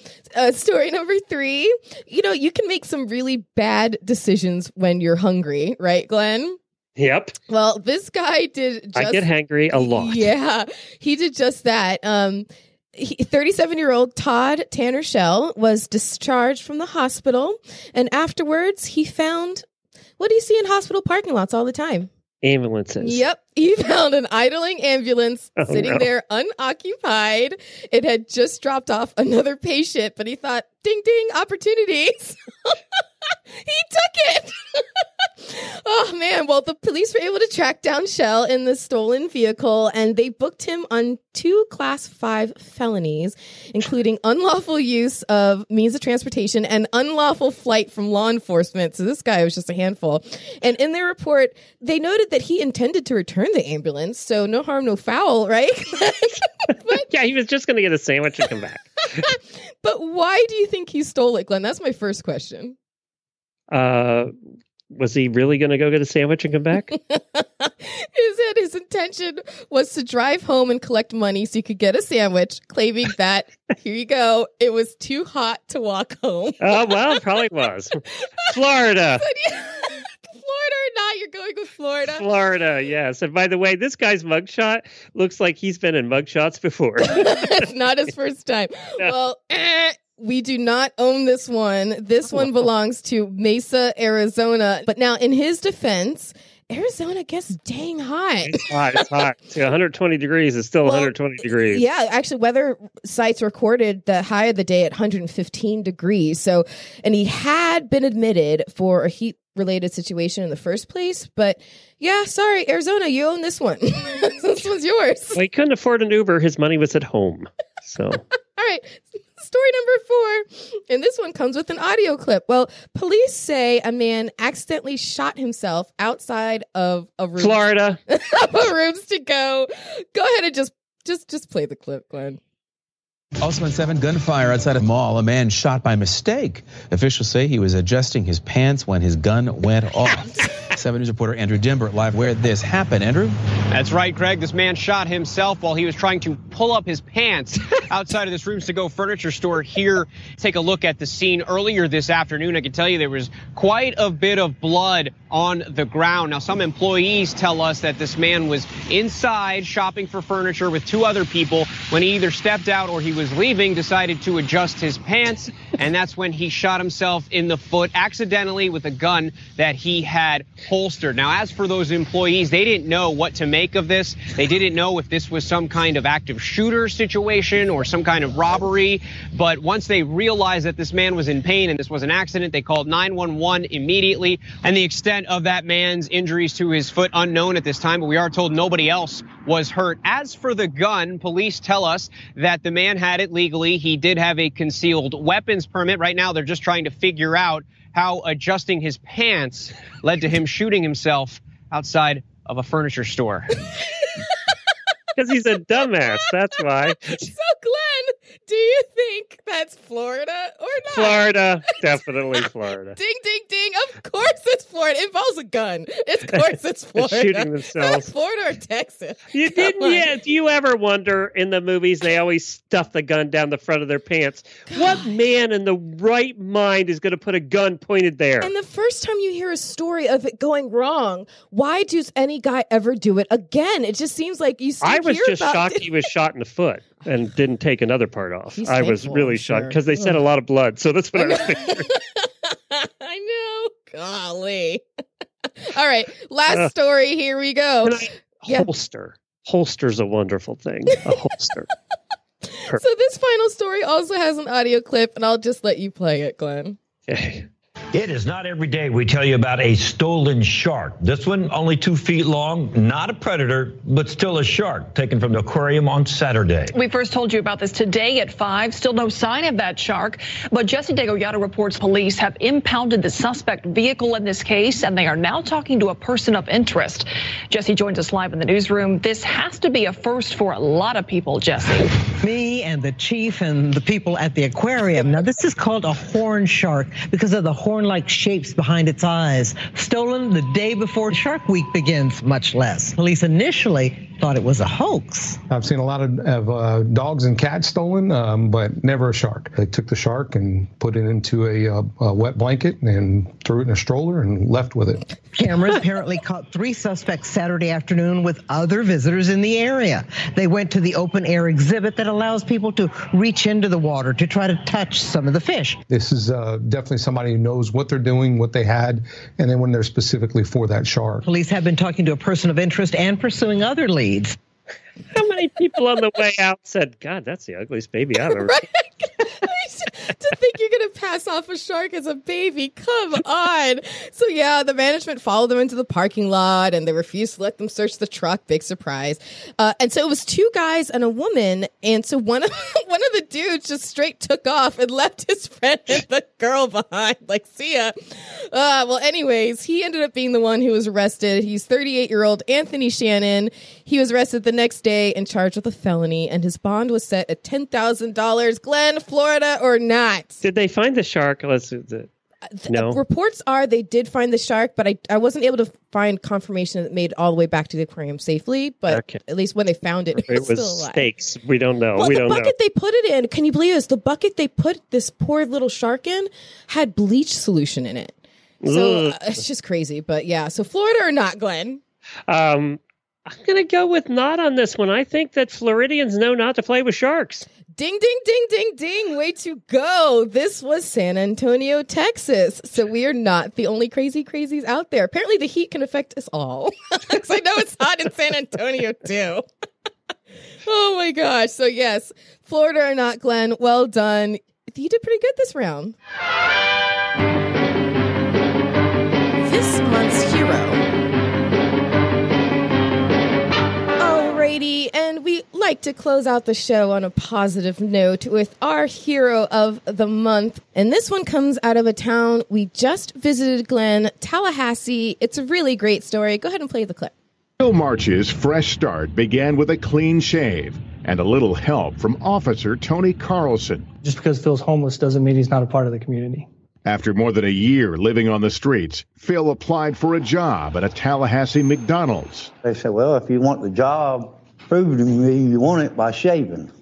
Story number 3. You know, you can make some really bad decisions when you're hungry, right, Glenn? Yep. Well, this guy did just. I get hangry a lot. Yeah. He did just that. 37-year-old Todd Tanner Shell was discharged from the hospital. And afterwards, he found. What do you see in hospital parking lots all the time? Ambulances. Yep. He found an idling ambulance sitting there unoccupied. It had just dropped off another patient, but he thought, ding, ding, opportunities. He took it. Oh, man. Well, the police were able to track down Shell in the stolen vehicle, and they booked him on 2 Class 5 felonies, including unlawful use of means of transportation and unlawful flight from law enforcement. So this guy was just a handful. And in their report, they noted that he intended to return the ambulance, so no harm, no foul, right? But, yeah, he was just going to get a sandwich and come back. But why do you think he stole it, Glenn? That's my first question. Was he really going to go get a sandwich and come back? His intention was to drive home and collect money so he could get a sandwich, claiming that, here you go, it was too hot to walk home. Oh, well, it probably was. Florida. You're going with Florida. Florida, yes. And by the way, this guy's mugshot looks like he's been in mugshots before. It's not his first time. No. Well, we do not own this one. This one belongs to Mesa, Arizona. But now, in his defense, Arizona gets dang hot. It's hot. It's hot. See, 120 degrees is still 120 degrees. Yeah, actually, weather sites recorded the high of the day at 115 degrees. So, and he had been admitted for a heat-related situation in the first place. But yeah, sorry, Arizona, you own this one. This one's yours. Well, he couldn't afford an Uber. His money was at home. So. All right. Story number 4, and this one comes with an audio clip. Well, police say a man accidentally shot himself outside of a room. Florida. Of a rooms to go. Go ahead and just play the clip, Glenn. Also in 7, gunfire outside a mall. A man shot by mistake. Officials say he was adjusting his pants when his gun went off. 7 News reporter Andrew Dimbert live where this happened. Andrew? That's right, Greg. This man shot himself while he was trying to pull up his pants outside of this Rooms to Go furniture store here. Take a look at the scene earlier this afternoon. I can tell you there was quite a bit of blood on the ground. Now, some employees tell us that this man was inside shopping for furniture with 2 other people when he either stepped out or he was leaving, decided to adjust his pants, and that's when he shot himself in the foot accidentally with a gun that he had holstered. Now, as for those employees, they didn't know what to make of this. They didn't know if this was some kind of active shooter situation or some kind of robbery. But once they realized that this man was in pain and this was an accident, they called 911 immediately. And the extent of that man's injuries to his foot unknown at this time, but we are told nobody else was hurt. As for the gun, police tell us that the man had it legally. He did have a concealed weapons permit. Right now, they're just trying to figure out how adjusting his pants led to him shooting himself outside of a furniture store. Because he's a dumbass, that's why. So, Glenn, do you think that's Florida or not? Florida, definitely Florida. Ding, ding, ding. Of course it's Florida. It involves a gun. Of course it's Florida. Shooting themselves. Florida or Texas. You didn't yet. Do you ever wonder in the movies they always stuff the gun down the front of their pants? What man in the right mind is going to put a gun pointed there? And the first time you hear a story of it going wrong, why does any guy ever do it again? It just seems like you I was just shocked he was shot in the foot and didn't take another part off. I was really shocked because they said a lot of blood. So that's what I was thinking. I know. Golly. All right. Last story. Here we go. Holster. Holster's a wonderful thing. A holster. So this final story also has an audio clip, and I'll just let you play it, Glenn. Okay. It is not every day we tell you about a stolen shark. This one only 2 feet long, not a predator, but still a shark taken from the aquarium on Saturday. We first told you about this today at 5. Still no sign of that shark. But Jesse Degollado reports police have impounded the suspect vehicle in this case, and they are now talking to a person of interest. Jesse joins us live in the newsroom. This has to be a first for a lot of people, Jesse. Me and the chief and the people at the aquarium. Now, this is called a horn shark because of the horn-like shapes behind its eyes. Stolen the day before Shark Week begins, much less. Police initially thought it was a hoax. I've seen a lot of dogs and cats stolen, but never a shark. They took the shark and put it into a wet blanket and threw it in a stroller and left with it. Cameras apparently caught 3 suspects Saturday afternoon with other visitors in the area. They went to the open-air exhibit that allows people to reach into the water to try to touch some of the fish. This is definitely somebody who knows what they're doing, what they had, and then when they're specifically for that shark. Police have been talking to a person of interest and pursuing other leads. How many people on the way out said, God, that's the ugliest baby I've ever seen? To think you're going to pass off a shark as a baby. Come on. So, yeah, the management followed them into the parking lot and they refused to let them search the truck. Big surprise. And so it was 2 guys and a woman. And so one of the dudes just straight took off and left his friend and the girl behind. Like, see ya. Well, anyways, he ended up being the one who was arrested. He's 38-year-old Anthony Shannon. He was arrested the next day and charged with a felony, and his bond was set at $10,000. Glenn, Florida or not? Did they find the shark? No. Reports are they did find the shark, but I wasn't able to find confirmation that it made it all the way back to the aquarium safely. But at least when they found it, it was still alive. Stakes. We don't know. Well, we the don't bucket know. they put it in, can you believe this? The bucket they put this poor little shark in had bleach solution in it. So it's just crazy. But yeah, so Florida or not, Glenn? I'm going to go with not on this one. I think that Floridians know not to play with sharks. Ding, ding, ding, ding, ding. Way to go. This was San Antonio, Texas. So we are not the only crazies out there. Apparently the heat can affect us all. Because I know it's hot in San Antonio, too. Oh, my gosh. So, yes, Florida or not, Glenn, well done. You did pretty good this round. This month's hero. Alrighty, and we like to close out the show on a positive note with our hero of the month. And this one comes out of a town we just visited, Glenn, Tallahassee. It's a really great story. Go ahead and play the clip. Phil March's fresh start began with a clean shave and a little help from Officer Tony Carlson. Just because Phil's homeless doesn't mean he's not a part of the community. After more than a year living on the streets, Phil applied for a job at a Tallahassee McDonald's. They said, well, if you want the job, prove to me you want it by shaving.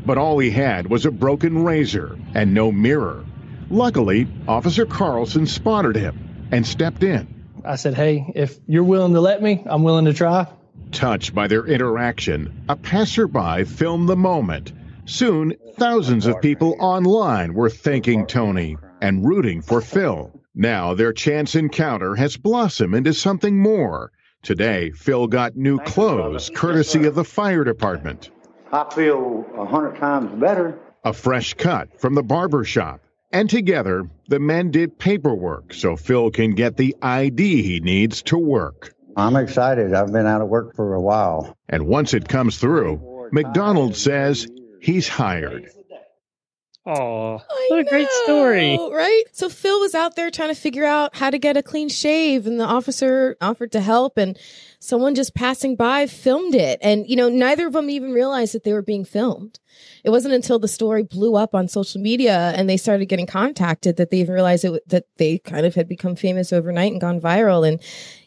But all he had was a broken razor and no mirror. Luckily, Officer Carlson spotted him and stepped in. I said, hey, if you're willing to let me, I'm willing to try. Touched by their interaction, a passerby filmed the moment. Soon, thousands of people online were thanking Tony and rooting for Phil. Now, their chance encounter has blossomed into something more. Today, Phil got new clothes, courtesy of the fire department. I feel 100 times better. A fresh cut from the barber shop. And together, the men did paperwork so Phil can get the ID he needs to work. I'm excited. I've been out of work for a while. And once it comes through, McDonald's says he's hired. Oh, what a great story. Right? So Phil was out there trying to figure out how to get a clean shave, and the officer offered to help, and someone just passing by filmed it. And, you know, neither of them even realized that they were being filmed. It wasn't until the story blew up on social media and they started getting contacted that they even realized that they kind of had become famous overnight and gone viral. And,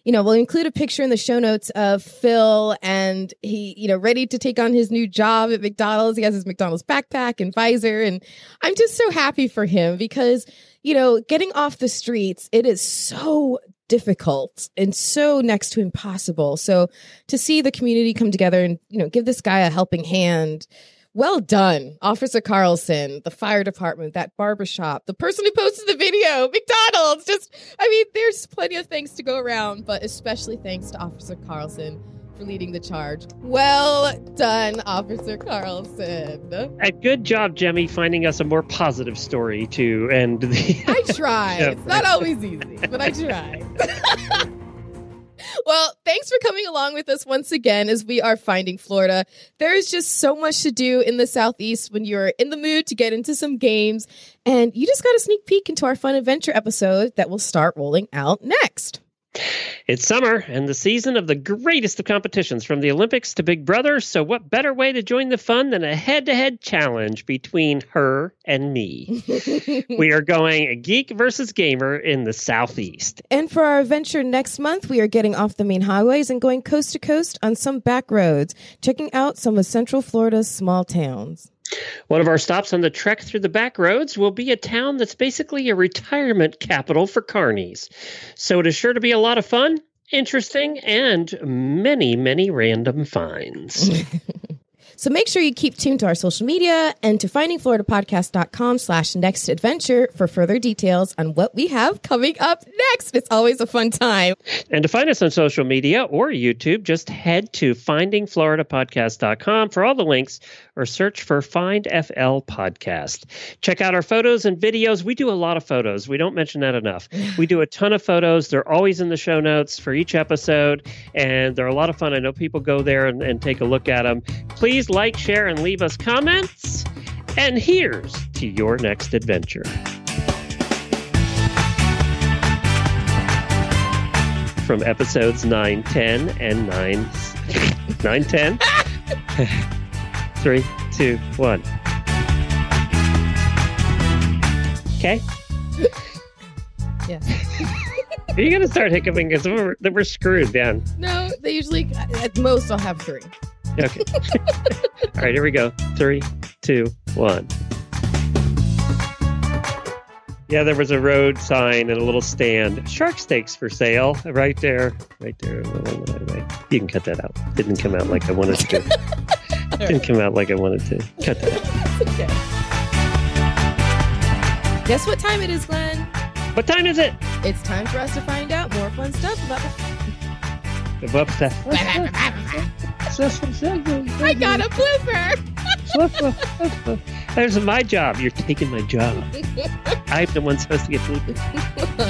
you know, we'll include a picture in the show notes of Phil, and he, you know, ready to take on his new job at McDonald's. He has his McDonald's backpack and visor. And I'm just so happy for him because, you know, getting off the streets, it is so difficult and so next to impossible. So to see the community come together and, you know, give this guy a helping hand. Well done, Officer Carlson, the fire department, that barbershop, the person who posted the video, McDonald's. There's plenty of things to go around, but especially thanks to Officer Carlson for leading the charge. Well done, Officer Carlson. A good job, Jemmy, finding us a more positive story to end the... I try. It's not always easy, but I try. Well, thanks for coming along with us once again as we are Finding Florida. There is just so much to do in the Southeast when you're in the mood to get into some games. And you just got a sneak peek into our fun adventure episode that will start rolling out next. It's summer and the season of the greatest of competitions, from the Olympics to Big Brother. So what better way to join the fun than a head-to-head challenge between her and me? We are going Geek versus Gamer in the Southeast. And for our adventure next month, we are getting off the main highways and going coast to coast on some back roads, checking out some of Central Florida's small towns. One of our stops on the trek through the back roads will be a town that's basically a retirement capital for carnies. So it is sure to be a lot of fun, interesting, and many, many random finds. So make sure you keep tuned to our social media and to findingfloridapodcast.com/next adventure for further details on what we have coming up next. It's always a fun time. And to find us on social media or YouTube, just head to findingfloridapodcast.com for all the links, or search for Find FL Podcast. Check out our photos and videos. We do a lot of photos. We don't mention that enough. We do a ton of photos. They're always in the show notes for each episode, and they're a lot of fun. I know people go there and take a look at them. Please like, share, and leave us comments. And here's to your next adventure. From episodes 9, 10, and 9, 10. 3, 2, 1. Okay. Yeah. Are you going to start hiccuping because we're screwed down? No, they usually, at most, I'll have 3. Okay. All right, here we go. 3, 2, 1. Yeah, there was a road sign and a little stand. Shark steaks for sale, right there. Right there. You can cut that out. Didn't come out like I wanted to. Didn't come out like I wanted to. Cut that out. Okay. Guess what time it is, Glenn? What time is it? It's time for us to find out more fun stuff about the Bub stuff. I got a blooper. There's my job. You're taking my job. I'm the one supposed to get bloopers. All